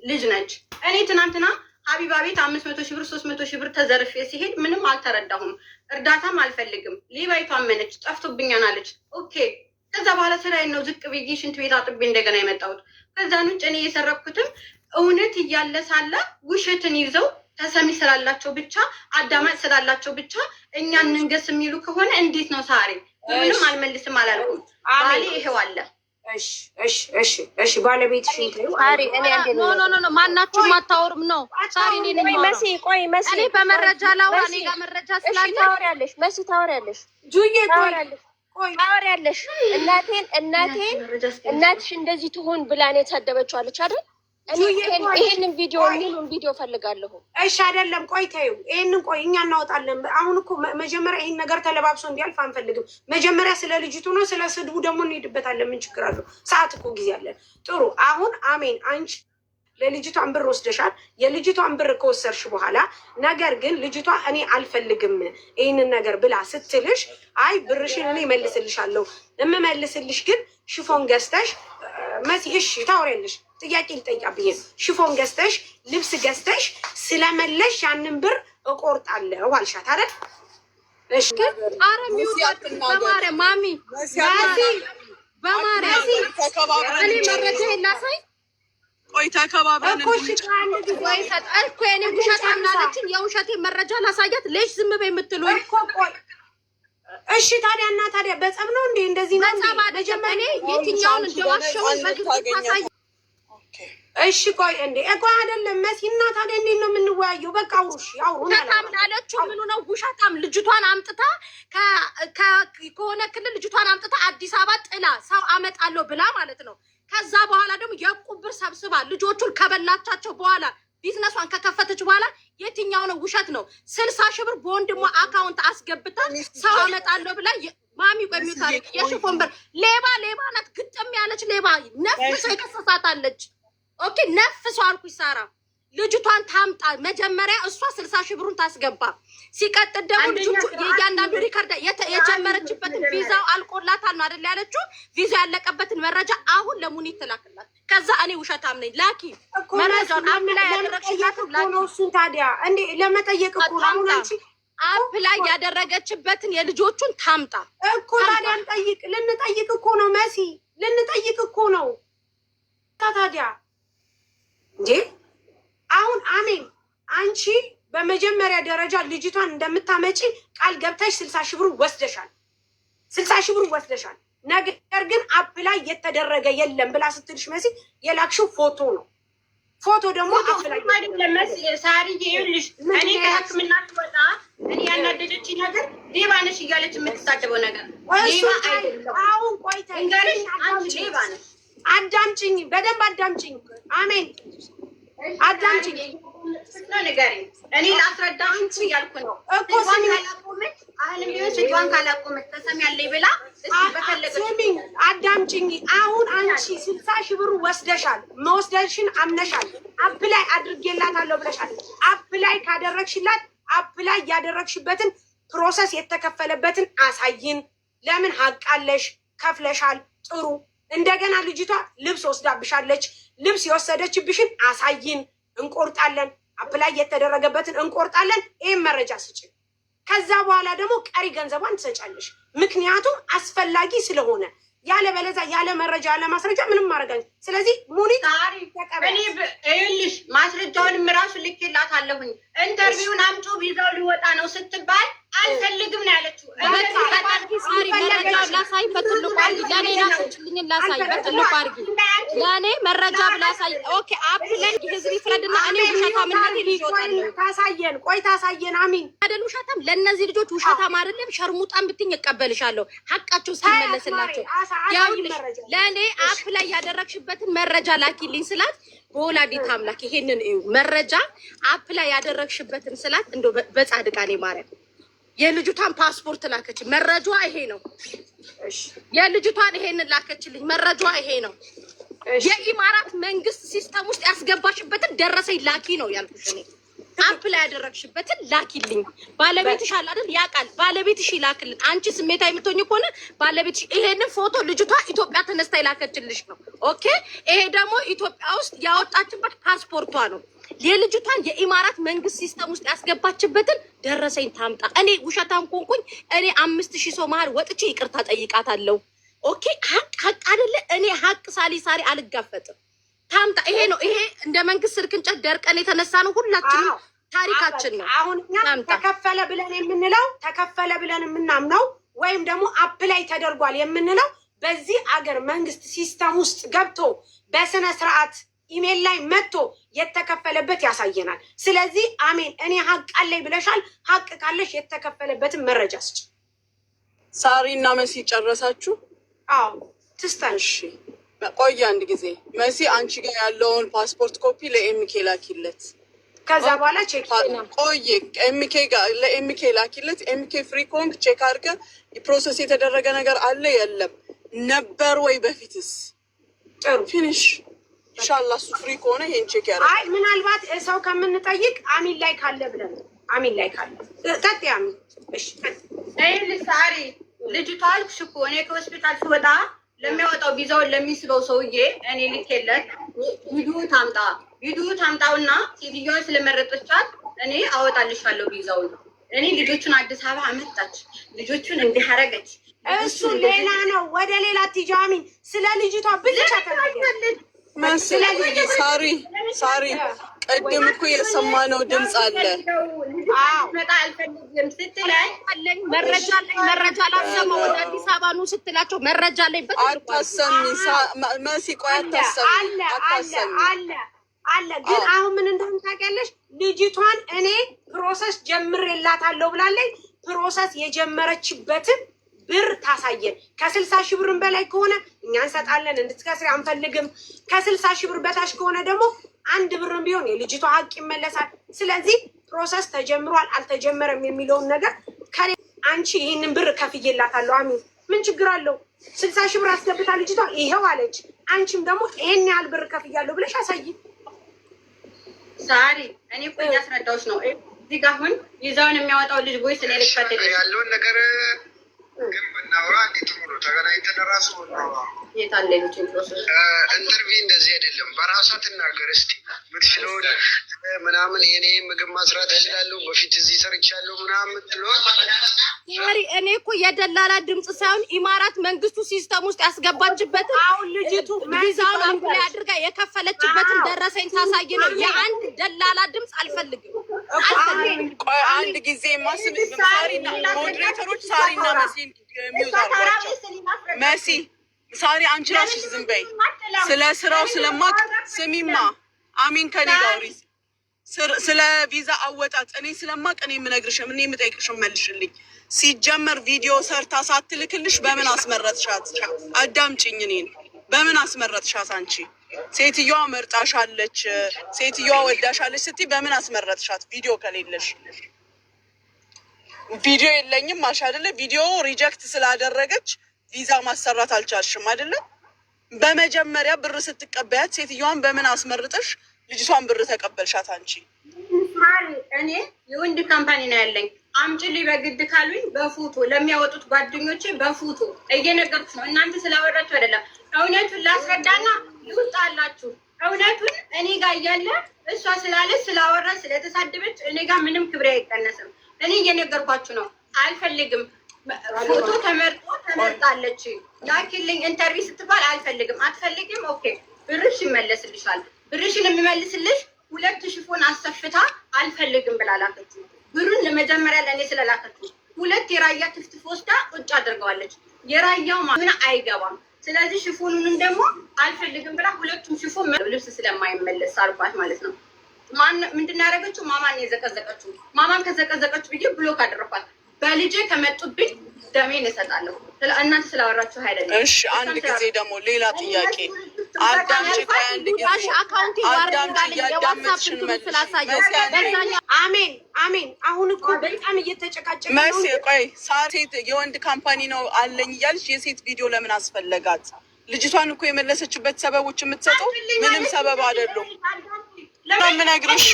ልጅ ነች። እኔ ትናንትና ሀቢባ ቤት 500 ሺህ ብር 300 ሺህ ብር ተዘርፌ ሲሄድ ምንም አልተረዳሁም። እርዳታም አልፈልግም። ሌባይቷ አመነች፣ ጠፍቶብኛል አለች። ኦኬ ከዛ በኋላ ስራዬን ነው ዝቅ ብዬ ሽንት ቤት አጥቤ እንደገና የመጣሁት። ከዛን ውጭ እኔ የሰረኩትም እውነት እያለ ሳለ ውሸትን ይዘው ተሰሚ ስላላቸው ብቻ አዳማጭ ስላላቸው ብቻ እኛን እንገስ የሚሉ ከሆነ እንዴት ነው ሳሪ? ምንም አልመልስም አላልኩም። ባሌ ይሄው አለ። እሺ ባለቤትሽ ሳሪ እኔ አንዴ ኖ ማናችሁም አታወሩም ነው ሳሪ እኔ መሲ ቆይ መሲ እኔ በመረጃ ላውራ እኔ ጋር መረጃ ስላለ ታወሪያለሽ መሲ ታወሪያለሽ ጁዬ ቆይ ታወሪያለሽ እናትሽ እንደዚህ ትሆን ብላ ነው የተሰደበችው አለች አይደል? እኔ ይሄንን ቪዲዮ ፈልጋለሁ። እሺ አይደለም ቆይ ተይው ይሄንን ቆይ እኛ እናወጣለን። አሁን እኮ መጀመሪያ ይሄን ነገር ተለባብሶ እንዲያልፍ አንፈልግም። መጀመሪያ ስለ ልጅቱ ነው፣ ስለ ስድቡ ደግሞ እንሄድበታለን። ምን ችግር አለው? ሰዓት እኮ ጊዜ አለን። ጥሩ አሁን አሜን አንቺ ለልጅቷን ብር ወስደሻል። የልጅቷን ብር ከወሰድሽ በኋላ ነገር ግን ልጅቷ እኔ አልፈልግም ይህንን ነገር ብላ ስትልሽ አይ ብርሽን እኔ እመልስልሻለሁ የምመልስልሽ ግን ሽፎን ገዝተሽ መሲ እሺ ታወሪያለሽ ጥያቄ ልጠይቃብኝ ሽፎን ገዝተሽ ልብስ ገዝተሽ ስለመለሽ ያንን ብር እቆርጣለሁ አልሻት አይደል? እሺ አረ ሚውጣት በማርያም ማሚ በማርያም እኔ መረጃ የላሳይ ቆይ ተከባብረን እኮ የኔ ውሸት አናለችን የውሸቴ መረጃ ላሳያት ልጅ ዝም በይ የምትሉኝ እኮ ቆይ እሺ ታዲያ በጸብ ነው እንዴ እንደዚህ ነው መጀመሪያ የትኛውን እንደዋሸው በግልጽ ታሳይ እሺ ቆይ እንዴ እኮ አይደለም መሲና ታዲያ እንዴት ነው የምንወያየው? በቃ አውሩሽ አውሩና አለችው ምኑ ነው ውሸታም ልጅቷን አምጥታ ከሆነ ክልል ልጅቷን አምጥታ አዲስ አበባ ጥላ ሰው አመጣለሁ ብላ ማለት ነው። ከዛ በኋላ ደግሞ የቁብር ሰብስባ ልጆቹን ከበላቻቸው በኋላ ቢዝነሷን ከከፈተች በኋላ የትኛው ነው ውሸት ነው? 60 ሺህ ብር በወንድሟ አካውንት አስገብታ ሰው አመጣለሁ ብላ ማሚ ቆሚው ታሪክ የሽፎን ብር ሌባ ናት። ግጥም ያለች ሌባ ነፍስ የከሰሳታለች። ኦኬ ነፍሷ አልኩኝ። ሳራ ልጅቷን ታምጣ መጀመሪያ እሷ 60 ሺህ ብሩን ታስገባ። ሲቀጥል ደግሞ ልጅቱ የእያንዳንዱ ሪከርድ የጀመረችበትን ቪዛው አልቆላታል ነው አይደል ያለችው። ቪዛ ያለቀበትን መረጃ አሁን ለሙኒት ትላክላት። ከዛ እኔ ውሸታም ነኝ ላኪ መረጃውን አፕላይ ያደረግሽላት ነው። እሱን ታዲያ እንዴ ለመጠየቅ እኮ ነው አንቺ አፕላይ ያደረገችበትን የልጆቹን ታምጣ እኮ ታዲያ ልንጠይቅ እኮ ነው መሲ ልንጠይቅ እኮ ነው ታዲያ እንዴ አሁን አሜን አንቺ በመጀመሪያ ደረጃ ልጅቷን እንደምታመጪ ቃል ገብተሽ 60 ሺህ ብር ወስደሻል። 60 ሺህ ብር ወስደሻል። ነገር ግን አፕላይ የተደረገ የለም ብላ ስትልሽ መሲ የላክሽው ፎቶ ነው። ፎቶ ደግሞ አፕላይ አይደለም መሲ ሳሪዬ ይኸውልሽ እኔ ከሕክምና ወጣ እኔ ያናደደች ነገር ሌባ ነሽ እያለች የምትሳደበው ነገር ሌባ አይደለም። አሁን ቆይተሽ እንግዲህ አንቺ ሌባ ነሽ። አዳምጪኝ በደንብ አዳምጪኝ አሜን አዳምጪኝ ንገሪኝ። እኔ ላስረዳሽ እያልኩ ነው እኮ ካላቆመች አሁንም ቢሆን ስጇን ካላቆመች ተሰሚያለኝ ብላ ስሚኝ አዳምጪኝ። አሁን አንቺ 60 ሺህ ብር ወስደሻል። መወስደሽን አምነሻል። አፕላይ አድርጌላታለሁ ብለሻል። አፕላይ ካደረግሽላት አፕላይ ያደረግሽበትን ፕሮሰስ የተከፈለበትን አሳይን። ለምን ሀቃለሽ ከፍለሻል። ጥሩ እንደገና ልጅቷ ልብስ ወስዳብሻለች። ልብስ የወሰደችብሽን አሳይን፣ እንቆርጣለን። አፕላይ የተደረገበትን እንቆርጣለን። ይህን መረጃ ስጭን። ከዛ በኋላ ደግሞ ቀሪ ገንዘቧን ትሰጫለሽ። ምክንያቱም አስፈላጊ ስለሆነ ያለበለዚያ ያለ መረጃ ያለ ማስረጃ ምንም ማድረግ። ስለዚህ ሙኒት ይኸውልሽ ማስረጃውንም ራሱ ልኬላታለሁኝ። ኢንተርቪውን አምጪ ቪዛው ሊወጣ ነው ስትባል አልፈልግም ነው ያለችው። ላሳይ በትልቁ አድርጊ ለእኔ ላስችልኝ ላሳይ በትልቁ አድርጊ ለእኔ መረጃ ብላሳይ። ኦኬ አፕላይ ህዝብ ይፍረድና እኔ ውሸታምነቴን ይወጣለሁ። ታሳየን ቆይ ታሳየን አሚን አይደል ውሸታም ለእነዚህ ልጆች ውሸታም አይደለም ሸርሙጣን ብትኝ እቀበልሻለሁ ሀቃቸው ሲመለስላቸው። ለእኔ አፕላይ ያደረግሽበትን መረጃ ላኪልኝ ስላት በወላዲተ አምላክ ይሄንን መረጃ አፕላይ ያደረግሽበትን ስላት እንደው በጻድቃኔ ማርያም የልጅቷን ፓስፖርት ላከች። መረጃዋ ይሄ ነው። የልጅቷን ይሄንን ላከችልኝ። መረጃዋ ይሄ ነው። የኢማራት መንግስት ሲስተም ውስጥ ያስገባሽበትን ደረሰኝ ላኪ ነው ያልኩሽ እኔ። አፕላይ ያደረግሽበትን ላኪልኝ። ባለቤትሽ አለ አይደል? ያውቃል። ባለቤትሽ ይላክልን። አንቺ ስሜታዊ የምትሆኝ ከሆነ ባለቤትሽ ይሄንን ፎቶ ልጅቷ ኢትዮጵያ ተነስታ ይላከችልሽ ነው። ኦኬ። ይሄ ደግሞ ኢትዮጵያ ውስጥ ያወጣችበት ፓስፖርቷ ነው። የልጅቷን የኢማራት መንግስት ሲስተም ውስጥ ያስገባችበትን ደረሰኝ ታምጣ። እኔ ውሸታም ኮንኩኝ እኔ 5000 ሰው መሀል ወጥቼ ይቅርታ ጠይቃታለሁ። ኦኬ። ሀቅ አይደለ? እኔ ሀቅ ሳሪ አልጋፈጥም። ታምጣ። ይሄ ነው። ይሄ እንደ መንግስት ስልክ እንጨት ደርቀን የተነሳ ነው። ሁላችንም ታሪካችን ነው። አሁን እኛ ተከፈለ ብለን የምናምነው ወይም ደግሞ አፕላይ ተደርጓል የምንለው በዚህ አገር መንግስት ሲስተም ውስጥ ገብቶ በስነ ስርዓት ኢሜል ላይ መጥቶ የተከፈለበት ያሳየናል። ስለዚህ አሜን፣ እኔ ሀቅ አለኝ ብለሻል። ሀቅ ካለሽ የተከፈለበትን መረጃ ስጭ። ሳሪ እና መሲ ጨረሳችሁ? አዎ ትስተንሽ ቆይ አንድ ጊዜ መሲ፣ አንቺ ጋር ያለውን ፓስፖርት ኮፒ ለኤምኬ ላኪለት። ከዛ በኋላ ቼክ ቆይ ኤምኬ ጋር ለኤምኬ ላኪለት። ኤምኬ ፍሪ ኮንግ ቼክ አድርገህ ፕሮሰስ የተደረገ ነገር አለ የለም ነበር ወይ በፊትስ? ጥሩ ፊኒሽ ኢንሻአላህ። እሱ ፍሪ ከሆነ ይሄን ቼክ ያደርጋል። አይ ምናልባት ሰው ከምንጠይቅ አሚን ላይ ካለ ብለን አሚን ላይ ካለ ቀጥ አሚን። እሺ አይ ልሳሪ ልጅቷ አልኩሽ እኮ እኔ ከሆስፒታል ስወጣ ለሚያወጣው ቪዛውን ለሚስበው ሰውዬ እኔ ልኬለት ቪዲዮ ታምጣውና ሴትዮዋ ስለመረጠቻት እኔ አወጣልሻለሁ ቪዛውን። እኔ ልጆቹን አዲስ አበባ አመጣች፣ ልጆቹን እንዲህ አደረገች። እሱ ሌላ ነው። ወደ ሌላ ትጃሚ ስለ ልጅቷ ብቻ ተናገረች። ሳሪ ቅድም እኮ የሰማነው ድምፅ አለ። መጣ አልፈልግም ስትለኝ መረጃ ላሰማ ወደ አዲስ አበባ ነው ስትላቸው መረጃ ላይ አታሰሚ መሲ፣ ቆይ አታሰሚ አለ። ግን አሁን ምን እንደሆነ ታውቂያለሽ? ልጅቷን እኔ ፕሮሰስ ጀምሬላታለሁ ብላለች። ፕሮሰስ የጀመረችበትን ብር ታሳየን። ከ60,000 ብር በላይ ከሆነ እኛ እንሰጣለን፣ እንድትከስሪ አንፈልግም። ከ60,000 ብር በታች ከሆነ ደግሞ 1 ብርም ቢሆን የልጅቷ ሀቅ ይመለሳል። ስለዚህ ፕሮሰስ ተጀምሯል አልተጀመረም የሚለውን ነገር አንቺ ይህንን ብር ከፍዬላታለሁ አሚን፣ ምን ችግር አለው? 60,000 ብር አስገብታ ልጅቷ ይኸው አለች። አንቺም ደግሞ ይሄን ያህል ብር ከፍያለሁ ብለሽ አሳይ። ሳሪ እኔ እኮ እያስረዳሁሽ ነው። እዚህ ጋር አሁን ይዛውን የሚያወጣው ልጅ ቦይ ስለልክፈት ያለውን ነገር ግን ብናወራ እንዴት ጥሩ ነው። ተገናኝተን ራሱ ኢንተርቪው እንደዚህ አይደለም። በራሷ ትናገር እስኪ ምትችለውን ምናምን። የኔ ምግብ ማስራት እችላለሁ፣ በፊት እዚህ ሰርቻለሁ ምናምን ትለዋል። እኔ እኮ የደላላ ድምፅ ሳይሆን ኢማራት መንግስቱ ሲስተም ውስጥ ያስገባችበትን አሁን ልጅቱ ቪዛውን አፕላይ አድርጋ የከፈለችበትን ደረሰኝ ታሳይ ነው። የአንድ ደላላ ድምፅ አልፈልግም። ቆይ አንድ ጊዜ ማስም ሳሪና ሞዴሬተሮች ሳሪና መሲን ሚውት አድርጓቸው። መሲ ሳሪ አንቺ ራስሽ ዝም በይ። ስለ ስራው ስለማቅ ስሚማ አሚን ከኔ ጋር ስለ ቪዛ አወጣጥ እኔ ስለማቅ እኔ የምነግርሽም እኔ የምጠይቅሽም መልሽልኝ። ሲጀመር ቪዲዮ ሰርታ ሳትልክልሽ በምን አስመረጥሻት? አዳምጪኝ። እኔን በምን አስመረጥሻት? አንቺ ሴትዮዋ መርጣሻለች፣ ሴትዮዋ ወዳሻለች ስትይ በምን አስመረጥሻት? ቪዲዮ ከሌለሽ ቪዲዮ የለኝም አልሽ አይደለ? ቪዲዮ ሪጀክት ስላደረገች ቪዛ ማሰራት አልቻልሽም አይደለ? በመጀመሪያ ብር ስትቀበያት ሴትዮዋን በምን አስመርጠሽ ልጅቷን ብር ተቀበልሻት? አንቺ እኔ የወንድ ካምፓኒ ነው ያለኝ፣ አምጪልኝ በግድ ካሉኝ በፎቶ ለሚያወጡት ጓደኞቼ በፎቶ እየነገርኩሽ ነው። እናንተ ስላወራችሁ አይደለም። እውነቱን ላስረዳና ይውጣላችሁ። እውነቱን እኔ ጋር እያለ እሷ ስላለች ስላወራች ስለተሳደበች እኔ ጋር ምንም ክብሬ አይቀነስም። እኔ እየነገርኳችሁ ነው። አልፈልግም። ፎቶ ተመርጣለች ላኪልኝ ኢንተርቪው ስትባል አልፈልግም። አትፈልግም? ኦኬ ብርሽ ይመለስልሻል። ብርሽን የሚመልስልሽ 2 ሽፎን አሰፍታ አልፈልግም ብላ ላከችው። ብሩን ለመጀመሪያ ለእኔ ስለላከችው 2 የራያ ትፍትፍ ወስዳ ቁጭ አድርገዋለች። የራያው ምን አይገባም። ስለዚህ ሽፎኑንም ደግሞ አልፈልግም ብላ 2ቱም ሽፎን ልብስ ስለማይመለስ አልኳት ማለት ነው። ምንድን ያደረገችው? ማማን የዘቀዘቀችው። ማማን ከዘቀዘቀችው ብዬ ብሎክ አደረኳት። በልጄ ከመጡብኝ ደሜን እሰጣለሁ። እናንተ ስላወራችሁ አይደለም። እሺ አንድ ጊዜ ደግሞ ሌላ ጥያቄ አዳምጪ። አንድ ጊዜ አካውንት ያዳምጥሽን አሜን። አሁን እኮ በጣም እየተጨቃጨቀ መሲ ቆይ ሴት የወንድ ካምፓኒ ነው አለኝ እያልሽ የሴት ቪዲዮ ለምን አስፈለጋት? ልጅቷን እኮ የመለሰችበት ሰበቦች የምትሰጠው ምንም ሰበብ አይደሉም። ለምነግርሽ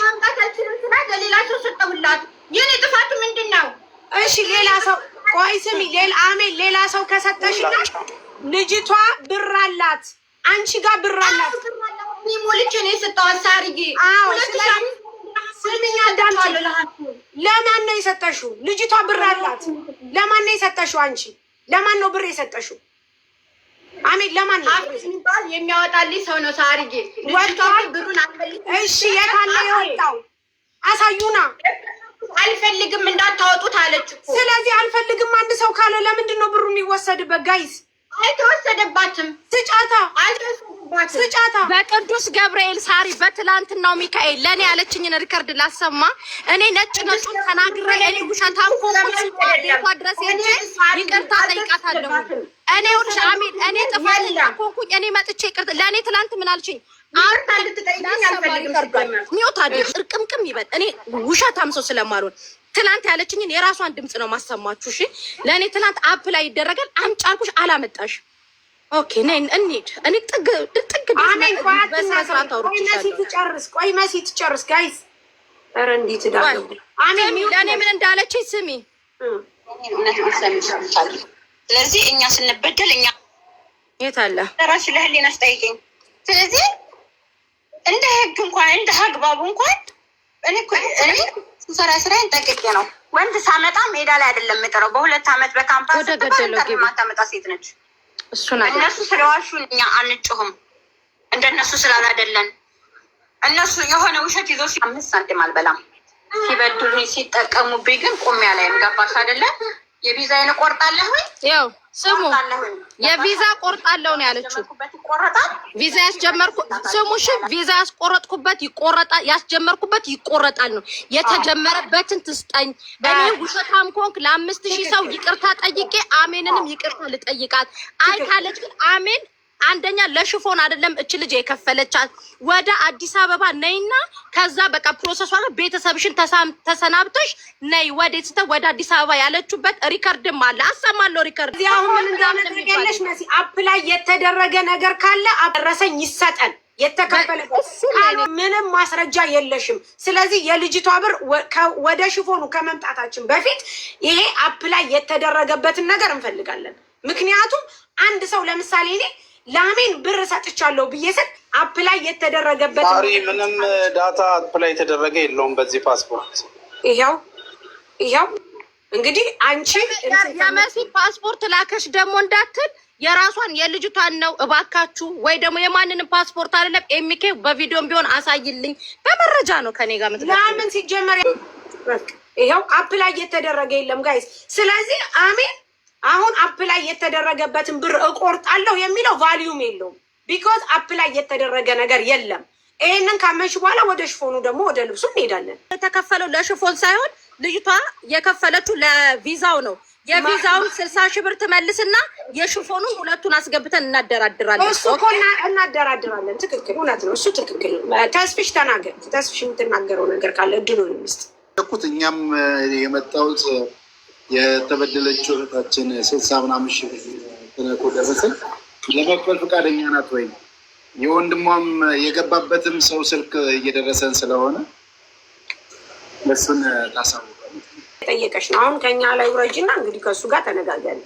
ለሌላቸው ሰጠሁላት። የኔ ጥፋቱ ምንድን ነው? እሺ ሌላ ሰው ቆይ ስሚ፣ አሜን ሌላ ሰው ከሰጠሽና ልጅቷ ብር አላት፣ አንቺ ጋር ብር አላት። እኔ ሞልቼ ነው የሰጠኋት ሳርዬ። ስሚኝ አዳምጪ። ለማን ነው የሰጠሽው? ልጅቷ ብር አላት። ለማን ነው የሰጠሽው? አንቺ ለማን ነው ብር የሰጠሽው? አሜን ለማን ነው የሚያወጣልኝ ሰው ነው ሳርዬ። ብሩን እሺ የት አለ የወጣው? አሳዩና። አልፈልግም እንዳታወጡት አለች እኮ። ስለዚህ አልፈልግም አንድ ሰው ካለ ለምንድን ነው ብሩ የሚወሰድበት? ጋይስ አልተወሰደባትም። ስጫታ ስጫታ በቅዱስ ገብርኤል ሳሪ በትላንትናው ሚካኤል ለእኔ ያለችኝን ሪከርድ ላሰማ። እኔ ነጭ ነጩን ተናግሬ እኔ ውሸታም ቤቷ ድረስ ሄጄ ይቅርታ ጠይቃታለሁ። እኔ ውልሽ አሜን እኔ ጥፋተኛ ኮንኩኝ። እኔ መጥቼ ይቅርታ ለእኔ ትላንት ምን አልችኝ? ሚወታ እርቅምቅም ይበል። እኔ ውሸታም ሰው ስለማልሆን ትላንት ያለችኝን የራሷን ድምፅ ነው ማሰማችሁ። እሺ ለእኔ ትላንት አፕ ላይ ይደረጋል አምጫልኩሽ አላመጣሽ። ኦኬ ነይ እንሂድ። እኔ ጥግ አሜን በስነስርዓት አውርቼሻለሁ። ትጨርስ ቆይ መሲ ትጨርስ ጋይስ። ኧረ እንዴት ዳሉ አሜን ለእኔ ምን እንዳለችኝ ስሚ። ስለዚህ እኛ ስንበደል እኛ የት አለ ራሽ ለህሊናሽ ጠይቀኝ። ስለዚህ እንደ ህግ እንኳን እንደ አግባቡ እንኳን እኔ ስራ ስራዬን ጠቅቄ ነው። ወንድ ሳመጣ ሜዳ ላይ አይደለም የምጠራው። በ2 ዓመት በካምፓስ ማታመጣ ሴት ነች። እነሱ ስለዋሹ እኛ አንጮህም። እንደነሱ ስላላደለን እነሱ የሆነ ውሸት ይዞ 5 ሳንቲም አልበላም። ሲበድሉኝ ሲጠቀሙብኝ ግን ቆሚያ ላይ ገባሽ አይደለ? የቪዛዬን እቆርጣለሁ። ያው ስሙ የቪዛ ቆርጣለሁ ነው ያለችው። ቪዛ ያስጀመርኩ ስሙሽ ቪዛ ያስቆረጥኩበት ይቆረጣል፣ ያስጀመርኩበት ይቆረጣል ነው። የተጀመረበትን ትስጠኝ። እኔ ውሸታም ኮንክ ለ5000 ሰው ይቅርታ ጠይቄ አሜንንም ይቅርታ ልጠይቃት። አይ ካለች ግን አሜን አንደኛ ለሽፎን አይደለም እች ልጅ የከፈለቻት። ወደ አዲስ አበባ ነይና ከዛ በቃ ፕሮሰሷ ቤተሰብሽን ተሰናብተሽ ነይ ወደ አዲስ አበባ ያለችበት ሪከርድም አለ። አሰማለሁ ሪከርድ። አሁን ምን እንዳመጣለሽ መሲ አፕ ላይ የተደረገ ነገር ካለ አደረሰኝ ይሰጠን። የተከፈለ ምንም ማስረጃ የለሽም። ስለዚህ የልጅቷ ብር ወደ ሽፎኑ ከመምጣታችን በፊት ይሄ አፕ ላይ የተደረገበትን ነገር እንፈልጋለን። ምክንያቱም አንድ ሰው ለምሳሌ እኔ ለአሜን ብር ሰጥቻለሁ ብዬ ስል አፕ ላይ የተደረገበት ምንም ዳታ አፕ ላይ የተደረገ የለውም በዚህ ፓስፖርት። ይኸው እንግዲህ አንቺ የመሲ ፓስፖርት ላከሽ ደግሞ እንዳትል የራሷን የልጅቷን ነው እባካችሁ። ወይ ደግሞ የማንንም ፓስፖርት አይደለም ኤሚኬ በቪዲዮም ቢሆን አሳይልኝ። በመረጃ ነው ከኔ ጋር ምትለ ለምን ሲጀመር ይኸው አፕ ላይ የተደረገ የለም ጋይስ። ስለዚህ አሜን አሁን አፕ ላይ የተደረገበትን ብር እቆርጣለሁ የሚለው ቫልዩም የለውም። ቢኮዝ አፕ ላይ የተደረገ ነገር የለም። ይሄንን ካመንሽ በኋላ ወደ ሽፎኑ ደግሞ ወደ ልብሱ እንሄዳለን። የተከፈለው ለሽፎን ሳይሆን ልጅቷ የከፈለችው ለቪዛው ነው። የቪዛውን 60,000 ብር ትመልስና የሽፎኑን ሁለቱን አስገብተን እናደራድራለን። እሱ እኮ እናደራድራለን። ትክክል፣ እውነት ነው። እሱ ትክክል። ተስፍሽ ተናገር። ተስፍሽ የምትናገረው ነገር ካለ እድሉን እንስጥ። እኛም የመጣሁት የተበደለችው እህታችን 60 ምናምን ሺህ ተነኮ ደረሰን ለመክፈል ፈቃደኛ ናት ወይ? የወንድሟም የገባበትም ሰው ስልክ እየደረሰን ስለሆነ እሱን ታሳውቃለች። ጠየቀሽ ነው አሁን ከኛ ላይ ውረጅና እንግዲህ ከእሱ ጋር ተነጋገርን።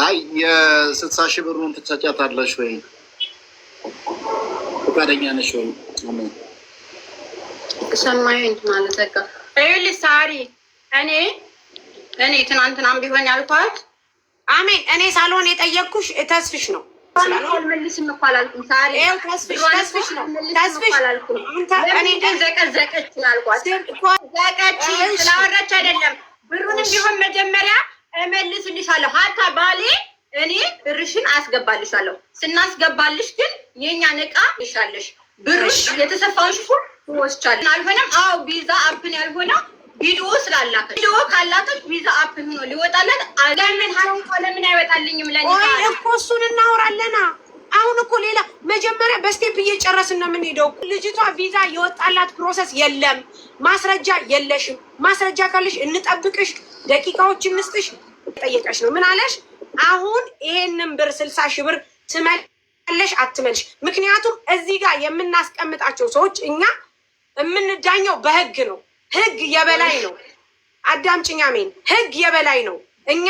አይ የ60 ሺህ ብሩን ትሰጫታለሽ ወይ? ፈቃደኛ ነሽ ወይ? ሰማኝ ማለት ዘጋ ይኸውልሽ ሳሪ እኔ ትናንትናም ቢሆን ያልኳት አሜን እኔ ሳልሆን የጠየቅኩሽ ተስፍሽ ነው። አልመልስም እኮ አላልኩም ሳሪ። ይኸው ተስፍሽ ነው። ተስፍሽ እኔ ዘቀዘቀች አልኳት። ዘቀች ስላወራች አይደለም። ብሩንም ቢሆን መጀመሪያ እመልስልሻለሁ። ሀታ ባሌ እኔ ብርሽን አስገባልሻለሁ። ስናስገባልሽ ግን የእኛን ዕቃ ይሻለሽ ብርሽ የተሰፋውን ሽፉን ትወስቻለሽ። አልሆነም። አዎ ቪዛ አፕን ያልሆነው ቪዲዮ ስላላከ ቪዲዮ ካላከች ቪዛ አፕ ሆኖ ሊወጣለት ለምን ለምን አይወጣልኝም? ለኔ እኮ እሱን እናወራለና አሁን እኮ ሌላ መጀመሪያ በስቴፕ እየጨረስን ነው የምንሄደው። ልጅቷ ቪዛ የወጣላት ፕሮሰስ የለም። ማስረጃ የለሽም። ማስረጃ ካለሽ እንጠብቅሽ፣ ደቂቃዎች እንስጥሽ። ጠየቀሽ ነው ምን አለሽ? አሁን ይሄንን ብር 60,000 ብር ትመልሻለሽ አትመልሽ። ምክንያቱም እዚህ ጋር የምናስቀምጣቸው ሰዎች እኛ የምንዳኘው በህግ ነው። ህግ የበላይ ነው። አዳምጪኝ አሜን። ህግ የበላይ ነው። እኛ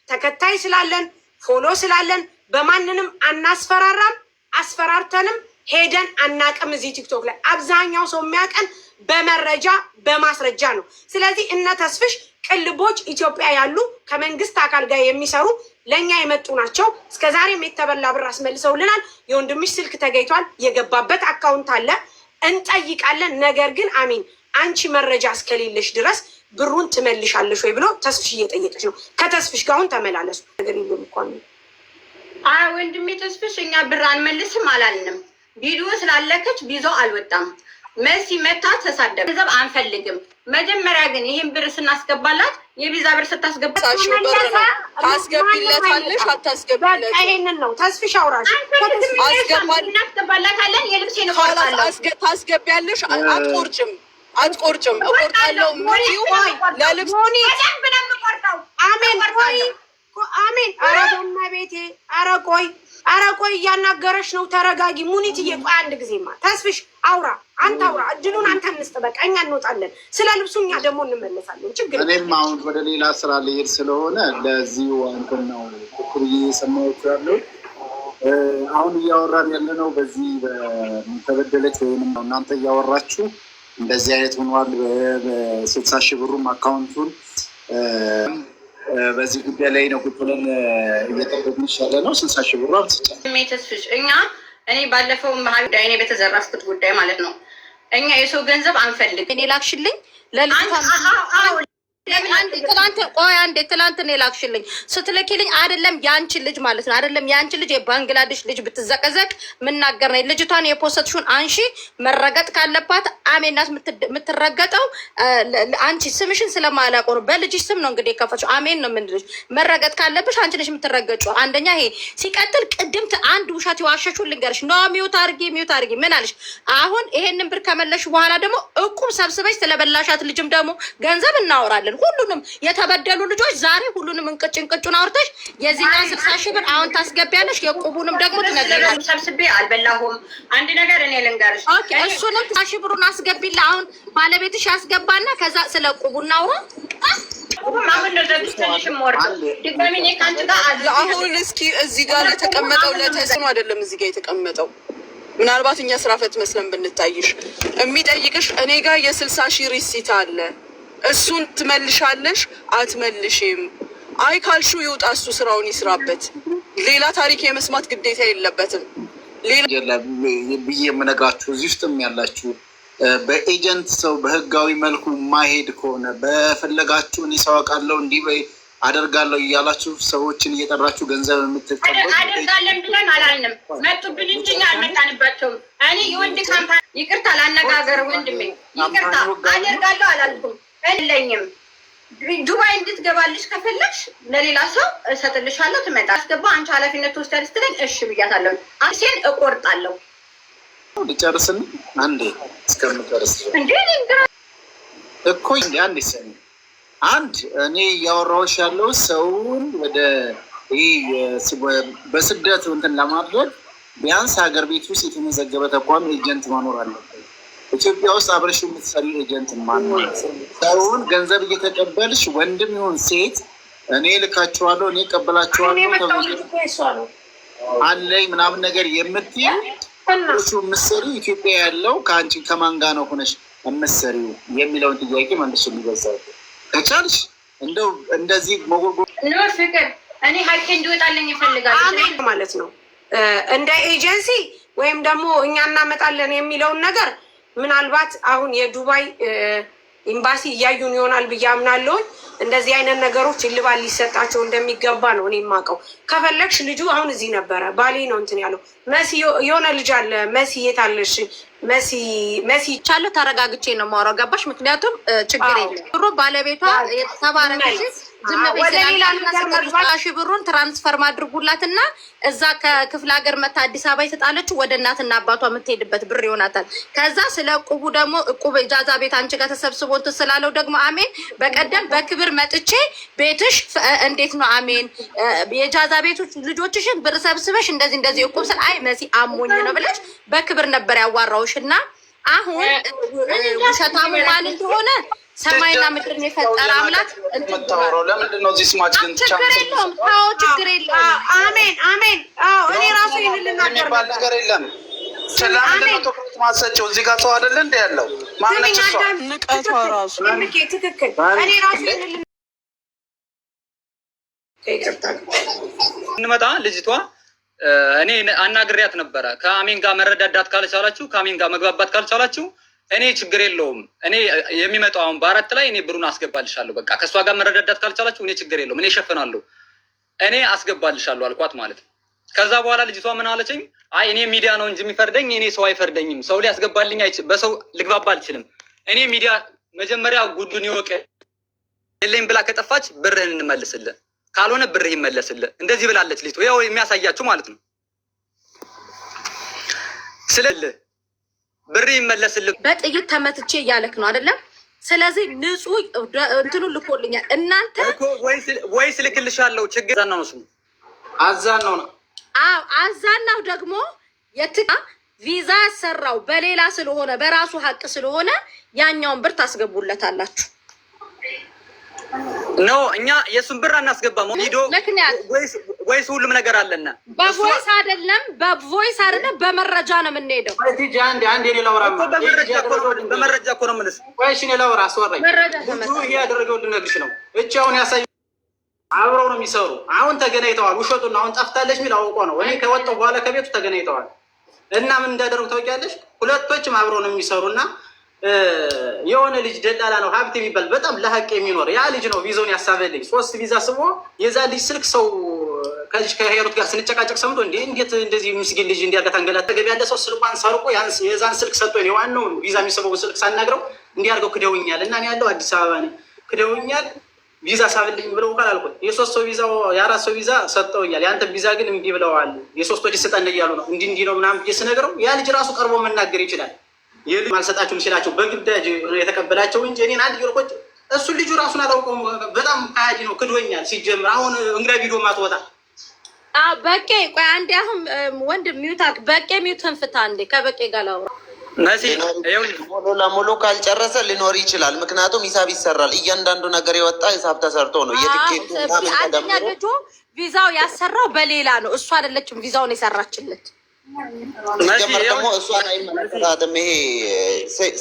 ተከታይ ስላለን ፎሎ ስላለን በማንንም አናስፈራራም። አስፈራርተንም ሄደን አናቅም። እዚህ ቲክቶክ ላይ አብዛኛው ሰው የሚያቀን በመረጃ በማስረጃ ነው። ስለዚህ እነ ተስፍሽ ቅልቦች ኢትዮጵያ ያሉ ከመንግስት አካል ጋር የሚሰሩ ለእኛ የመጡ ናቸው። እስከዛሬም የተበላ ብር አስመልሰውልናል። የወንድምሽ ስልክ ተገኝቷል። የገባበት አካውንት አለ። እንጠይቃለን። ነገር ግን አሚን አንቺ መረጃ እስከሌለሽ ድረስ ብሩን ትመልሻለሽ ወይ ብሎ ተስፍሽ እየጠየቀች ነው። ከተስፍሽ ጋር አሁን ተመላለሱ። ነገር የለም እኮ ወንድሜ ተስፍሽ እኛ ብር አንመልስም አላልንም። ቪዲዮ ስላለከች ቢዞ አልወጣም። መሲ መታ ተሳደብ ገንዘብ አንፈልግም። መጀመሪያ ግን ይህን ብር ስናስገባላት የቪዛ ብር ስታስገባ ታስገቢለታለሽ አታስገቢለት? ይሄንን ነው ተስፍሽ አውራሽ እናስገባላታለን። የልብሴ ነው ታስገቢያለሽ። አትቆርጭም እቆርጣለሁ። ለልብስ አሜን አሜን። ኧረ በእመቤቴ ኧረ ቆይ እያናገረች ነው። ተረጋጊ ሙኒትዬ። ቆይ አንድ ጊዜማ ተስፍሽ አውራ፣ አንተ አውራ። እድሉን አንተ እንስጥ። በቃ እኛ እንወጣለን። ስለ ልብሱ እኛ ደግሞ እንመለሳለን። ችግር እኔም አሁን ወደ ሌላ ስራ ልሄድ ስለሆነ ለዚሁ አንተን ነው ኩኩርዬ የሰማሁት ያለው። አሁን እያወራን ያለ ነው በዚህ በተበደለች ወይም እናንተ እያወራችሁ እንደዚህ አይነት ሆኗል። በ60 ሺህ ብሩም አካውንቱን በዚህ ጉዳይ ላይ ነው ቁጭ ብለን እየጠበቅን ያለ ነው። 60 ሺህ ብሩ ተስፍሽ እኔ ባለፈው ጉዳይ እኔ በተዘራፍኩት ጉዳይ ማለት ነው። እኛ የሰው ገንዘብ አንፈልግ። እኔ ላክሽልኝ ትላንት እኔ ላክሽልኝ ስትልኪልኝ አይደለም የአንቺን ልጅ ማለት ነው። አይደለም የአንቺን ልጅ የባንግላዴሽ ልጅ ብትዘቀዘቅ ምናገር ነው። ልጅቷን የፖሰትሹን አንሺ። መረገጥ ካለባት አሜናት የምትረገጠው አንቺ ስምሽን ስለማላውቅ ነው። በልጅሽ ስም ነው እንግዲህ የከፈችው። አሜን ነው የምንልሽ። መረገጥ ካለብሽ አንቺ ነሽ የምትረገጭው። አንደኛ ይሄ ሲቀጥል፣ ቅድምት አንድ ውሸት የዋሸሽውን ልንገርሽ። ኖ ሚውት አድርጊ ምን አለሽ? አሁን ይሄንን ብር ከመለሽ በኋላ ደግሞ እቁብ ሰብስበሽ ስለበላሻት ልጅም ደግሞ ገንዘብ እናወራለን። ሁሉንም የተበደሉ ልጆች ዛሬ ሁሉንም እንቅጩን አውርተሽ የዚህኛው 60 ሺህ ብር አሁን ታስገቢያለሽ። የቁቡንም ደግሞ ትነግሪያለሽ። ሰብስቤ አልበላሁም። አንድ ነገር እኔ ልንገርሽ። ኦኬ እሱንም 60 ሺህ ብሩን አስገቢላ። አሁን ባለቤትሽ ያስገባና ከዛ ስለ ቁቡ እናውራ። አሁን እስኪ እዚህ ጋር ለተቀመጠው ለተጽዕኖ አይደለም እዚህ ጋር የተቀመጠው። ምናልባት እኛ ስራ ፈት መስለን ብንታይሽ የሚጠይቅሽ እኔ ጋር የ60 ሺህ ሪሲት አለ። እሱን ትመልሻለሽ አትመልሽም? አይ ካልሹ ይውጣ፣ እሱ ስራውን ይስራበት። ሌላ ታሪክ የመስማት ግዴታ የለበትም። ሌላ ብዬ የምነግራችሁ እዚህ ውስጥም ያላችሁ በኤጀንት ሰው በህጋዊ መልኩ ማሄድ ከሆነ በፈለጋችሁ እኔ ሰው አውቃለሁ እንዲህ በይ አደርጋለሁ እያላችሁ ሰዎችን እየጠራችሁ ገንዘብ የምትቀበሉ አደርጋለን ብለን አላልንም። መጡብን እንጂ አልመጣንባቸውም። እኔ የወንድ ካምፓኒ ይቅርታ ላነጋገር ወንድሜ፣ ይቅርታ አደርጋለሁ አላልኩም። የለኝም ዱባይ እንድትገባልሽ ከፈለግሽ ለሌላ ሰው እሰጥልሻለሁ። ትመጣ አስገባ አንቺ ኃላፊነት ትወስዳለሽ ስትለኝ እሺ ብያታለሁ። አንሴን እቆርጣለሁ። ልጨርስን አንዴ እስከምጨርስ እኮ አንዴ ሰ አንድ እኔ እያወራሁሽ ያለው ሰውን ወደ በስደት እንትን ለማድረግ ቢያንስ ሀገር ቤት ውስጥ የተመዘገበ ተቋም ኤጀንት ማኖር አለበት። ኢትዮጵያ ውስጥ አብረሽ የምትሰሪ ኤጀንት ማኖር፣ ሰውን ገንዘብ እየተቀበልሽ ወንድም ይሁን ሴት እኔ ልካችኋለሁ እኔ ቀበላችኋለሁ አለኝ ምናምን ነገር የምትይ እሱ ምሰሪ ኢትዮጵያ ያለው ከአንቺ ከማን ጋር ነው ሆነሽ የምትሰሪው የሚለውን ጥያቄ መልሱ። ሊበዛው ከቻልሽ እንደው እንደዚህ መጎርጎር ነው ፍቅር። እኔ ሀቄ እንዲወጣልኝ ይፈልጋል ማለት ነው። እንደ ኤጀንሲ ወይም ደግሞ እኛ እናመጣለን የሚለውን ነገር ምናልባት አሁን የዱባይ ኤምባሲ እያዩን ይሆናል ብዬ አምናለሁኝ። እንደዚህ አይነት ነገሮች እልባት ሊሰጣቸው እንደሚገባ ነው እኔ የማውቀው። ከፈለግሽ ልጁ አሁን እዚህ ነበረ፣ ባሌ ነው እንትን ያለው። መሲ የሆነ ልጅ አለ። መሲ የት አለሽ? መሲ ቻለ ተረጋግቼ ነው የማወራው። ገባሽ? ምክንያቱም ችግር የለም ብሮ ባለቤቷ የተባረከሽ ሺህ ብሩን ትራንስፈር ማድርጉላትና እዛ ከክፍለ ሀገር መታ አዲስ አበባ የተጣለችው ወደ እናትና አባቷ የምትሄድበት ብር ይሆናታል። ከዛ ስለ እቁቡ ደግሞ እቁብ ኢጃዛ ቤት አንቺ ጋር ተሰብስቦ እንትን ስላለው ደግሞ አሜን በቀደም በክብር መጥቼ ቤትሽ እንዴት ነው አሜን የኢጃዛ ቤቶች ልጆችሽን ብር ሰብስበሽ እንደዚህ እቁብ ስል አይ መሲ አሞኝ ነው ብለሽ በክብር ነበር ያዋራውሽ። እና አሁን ውሸታሙ ማን እንደሆነ ሰማይና ምድርን የፈጠረ አምላክ የምታወራው ለምንድን ነው? እዚህ ስማች ግን ችግር የለውም። አዎ ችግር የለውም። አሜን አሜን። አዎ እኔ ራሱ ይሄን ልናገር ነገር የለም። ለምንድን ነው ትኩረት ማሰጨው? እዚህ ጋር ሰው አይደለ እንደ ያለው ማነች እሷ? ንቀቷ ራሱ ትክክል። እኔ ራሱ ይሄን እንመጣ ልጅቷ እኔ አናግሪያት ነበረ። ከአሜን ጋር መረዳዳት ካልቻላችሁ፣ ከአሜን ጋር መግባባት ካልቻላችሁ እኔ ችግር የለውም። እኔ የሚመጣው አሁን በ4 ላይ እኔ ብሩን አስገባልሻለሁ። በቃ ከእሷ ጋር መረዳዳት ካልቻላችሁ እኔ ችግር የለውም፣ እኔ እሸፍናለሁ፣ እኔ አስገባልሻለሁ አልኳት ማለት ነው። ከዛ በኋላ ልጅቷ ምን አለችኝ? አይ እኔ ሚዲያ ነው እንጂ የሚፈርደኝ እኔ ሰው አይፈርደኝም። ሰው ሊያስገባልኝ በሰው ልግባባ አልችልም። እኔ ሚዲያ መጀመሪያ ጉዱን ይወቅ የለኝ ብላ ከጠፋች ብርህን እንመልስልህ፣ ካልሆነ ብርህ ይመለስልህ። እንደዚህ ብላለች ልጅቷ። ያው የሚያሳያችሁ ማለት ነው። ስለዚህ ብር ይመለስልህ። በጥይት ተመትቼ እያለክ ነው አይደለም? ስለዚህ ንጹህ እንትኑ ልኮልኛል። እናንተ ወይስ ልክልሻለሁ? ችግር አዛናው ነው አዛናው ነው። አዎ አዛናው ደግሞ ቪዛ ያሰራው በሌላ ስለሆነ በራሱ ሀቅ ስለሆነ ያኛውን ብር ታስገቡለታላችሁ። ኖ እኛ የሱን ብር አናስገባም። ቪዲዮ ወይስ ሁሉም ነገር አለና በቮይስ አይደለም፣ በመረጃ ነው የምንሄደው። በመረጃ እኮ ነው የምልሽ። ወይስ እኔ ላውራ አስወራኝ። ብዙ ያደረገው ልነግርሽ ነው። እቺ አሁን ያሳይ አብረው ነው የሚሰሩ። አሁን ተገናኝተዋል። ውሸቱን አሁን ጠፍታለች የሚል አውቆ ነው። እኔ ከወጣሁ በኋላ ከቤቱ ተገናኝተዋል። እና ምን እንዳደረጉ ታውቂያለሽ? ሁለቶችም አብረው ነው የሚሰሩና የሆነ ልጅ ደላላ ነው ሀብት የሚባል በጣም ለሀቅ የሚኖር ያ ልጅ ነው ቪዛውን ያሳበልኝ። 3 ቪዛ ስቦ የዛ ልጅ ስልክ ሰው ከዚህ ከሄሩት ጋር ስንጨቃጨቅ ሰምቶ እንዴት እንደዚህ ምስኪን ልጅ እንዲያርገት አንገላት ተገቢ ያለ ሰው ስልኳን ሰርቆ የዛን ስልክ ሰጥቶኝ ዋናው ቪዛ የሚስበው ስልክ ሳናግረው እንዲያርገው ክደውኛል እና እኔ ያለው አዲስ አበባ ነኝ ክደውኛል ቪዛ ሳበልኝ ብለው ቃል አልኩት። የ3 ሰው ቪዛ የ4 ሰው ቪዛ ሰጥተውኛል። ያንተ ቪዛ ግን እምቢ ብለዋል። የ3 ወዲህ ስጠን እያሉ ነው። እንዲህ ነው ምናምን ብዬ ስነግረው ያ ልጅ ራሱ ቀርቦ መናገር ይችላል። የልጅ ማልሰጣችሁም ሲላቸው በግዳጅ የተቀበላቸው እንጂ እኔን አንድ ይርቆጭ እሱን ልጁ ራሱን አላውቀውም። በጣም ካያዲ ነው ክዶኛል። ሲጀምር አሁን እንግዳ ቪዲዮ ማትወጣ በቄ ቆይ አንዴ አሁን ወንድ ሚውታክ በቄ ሚውትን ፍታ አንዴ ከበቄ ጋር ላውራ። ሙሉ ለሙሉ ካልጨረሰ ሊኖር ይችላል። ምክንያቱም ሂሳብ ይሰራል። እያንዳንዱ ነገር የወጣ ሂሳብ ተሰርቶ ነው። የትኬቱ አንደኛ ልጁ ቪዛው ያሰራው በሌላ ነው። እሱ አይደለችም ቪዛውን የሰራችለት። ሲጀመር ደግሞ እሷን አይመለከታትም። ይሄ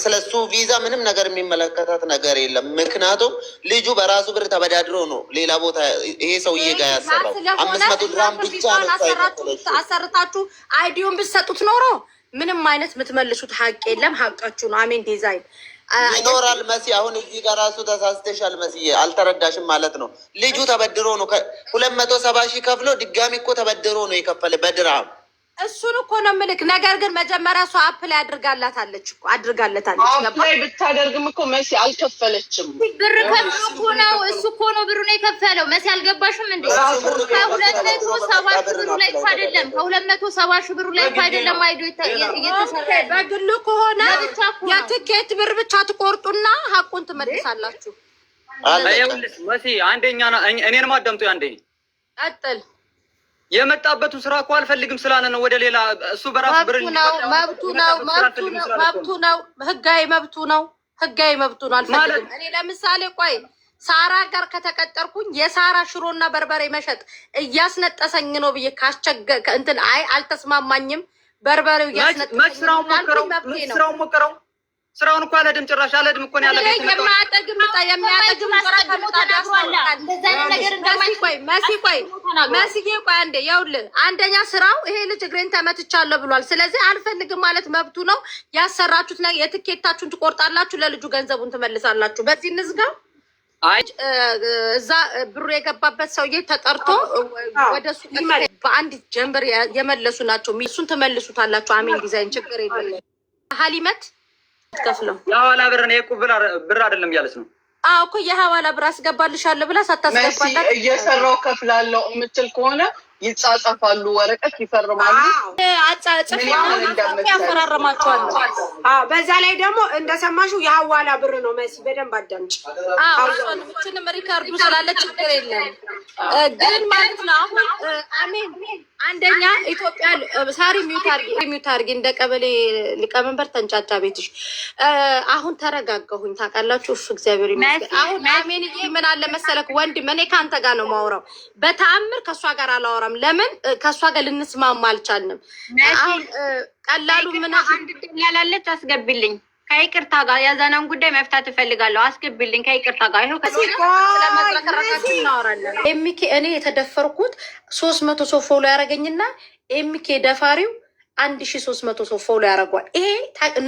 ስለሱ ቪዛ ምንም ነገር የሚመለከታት ነገር የለም። ምክንያቱም ልጁ በራሱ ብር ተበዳድሮ ነው ሌላ ቦታ ይሄ ሰውዬ ጋር ያሰራው። 500 ድራም ብቻ ነው አሰርታችሁ አይዲውን ብትሰጡት ኖሮ ምንም አይነት የምትመልሱት ሀቅ የለም። ሀቃችሁ ነው። አሜን ዲዛይን ይኖራል። መሲ አሁን እዚህ ጋር ራሱ ተሳስተሻል። መስዬ አልተረዳሽም ማለት ነው። ልጁ ተበድሮ ነው 270 ሺህ ከፍሎ ድጋሚ እኮ ተበድሮ ነው የከፈለ በድራም። እሱን እኮ ነው ምልክ። ነገር ግን መጀመሪያ እሷ አፕላይ አድርጋለታለች። አፕላይ ብታደርግም እኮ መሲ አልከፈለችም። ብር ከፍሎ እኮ ነው እሱ እኮ ነው ብሩን የከፈለው። መሲ አልገባሽም እንዴ? ከ270 ብሩ ላይ እኮ አይደለም፣ ከ270 ብሩ ላይ እኮ አይደለም። አይዶ እየተሰራ በግሉ ከሆነ የትኬት ብር ብቻ ትቆርጡና ሀቁን ትመልሳላችሁ። መሲ አንደኛ እኔንም አዳምጡ። አንደኛ ቀጥል የመጣበትን ስራ እኮ አልፈልግም ስላለ ነው ወደ ሌላ እሱ በራሱ ብር መብቱ ነው። ህጋዊ መብቱ ነው። አልፈልግም። እኔ ለምሳሌ ቆይ ሳራ ጋር ከተቀጠርኩኝ የሳራ ሽሮና በርበሬ መሸጥ እያስነጠሰኝ ነው ብዬ ካስቸገ እንትን አይ አልተስማማኝም። በርበሬው እያስነጠሰኝ ስራው ሞከረው ስራውን እኮ አልሄድም፣ ጭራሽ አልሄድም እኮ ነው ያለው። የሚያጠግም መስዬ ቆይ አንዴ ይኸውልህ፣ አንደኛ ስራው ይሄ ልጅ እግሬን ተመትቻለሁ ብሏል። ስለዚህ አልፈልግም ማለት መብቱ ነው። ያሰራችሁት ነገር የትኬታችሁን ትቆርጣላችሁ፣ ለልጁ ገንዘቡን ትመልሳላችሁ። በዚህ እንዝጋው። አይ እዛ ብሩ የገባበት ሰውዬ ተጠርቶ ወደሱ በአንድ ጀንበር የመለሱ ናቸው። እሱን ትመልሱታላችሁ። አሜን ዲዛይን ችግር የለም። ሀሊመት ከፍለው ያዋላ ብር ነው የቁ ብር አይደለም ያለች ነው። እኮ የሐዋላ ብር አስገባልሻለሁ ብላ ሳታስገባላት እየሰራው ከፍላለሁ የምትል ከሆነ ይጻጻፋሉ፣ ወረቀት ይፈርማሉ፣ አጻጽፍ ያፈራረማቸዋል። በዛ ላይ ደግሞ እንደሰማሽው የሐዋላ ብር ነው። መሲ በደንብ አዳምጪ። እሱንም ሪካርዱ ስላለ ችግር የለም ግን ማለት ነው። አሁን አሜን አንደኛ ኢትዮጵያ ሳሪ ሚውታርጊ እንደ ቀበሌ ሊቀመንበር ተንጫጫ ቤትሽ። አሁን ተረጋጋሁኝ ታውቃላችሁ። እግዚአብሔር ይመስገን። አሁን አሜን ምን አለ መሰለክ ወንድም፣ እኔ ከአንተ ጋር ነው የማወራው። በተአምር ከእሷ ጋር አላወራም። ለምን ከእሷ ጋር ልንስማማ አልቻልንም። አሁን ቀላሉ ምን አንድ ያላለች አስገቢልኝ ከይቅርታ ጋር የዘናን ጉዳይ መፍታት እፈልጋለሁ። አስገቢልኝ ከይቅርታ ጋር ይኸው ስለመዝረከረካችሁ እናወራለን። ኤሚኬ እኔ የተደፈርኩት 300 ሰው ፎሎ ያደረገኝና ኤሚኬ ደፋሪው 1300 ሰው ፎሎ ያደረጓል። ይሄ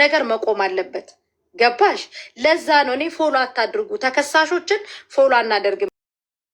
ነገር መቆም አለበት። ገባሽ? ለዛ ነው እኔ ፎሎ አታድርጉ፣ ተከሳሾችን ፎሎ አናደርግም።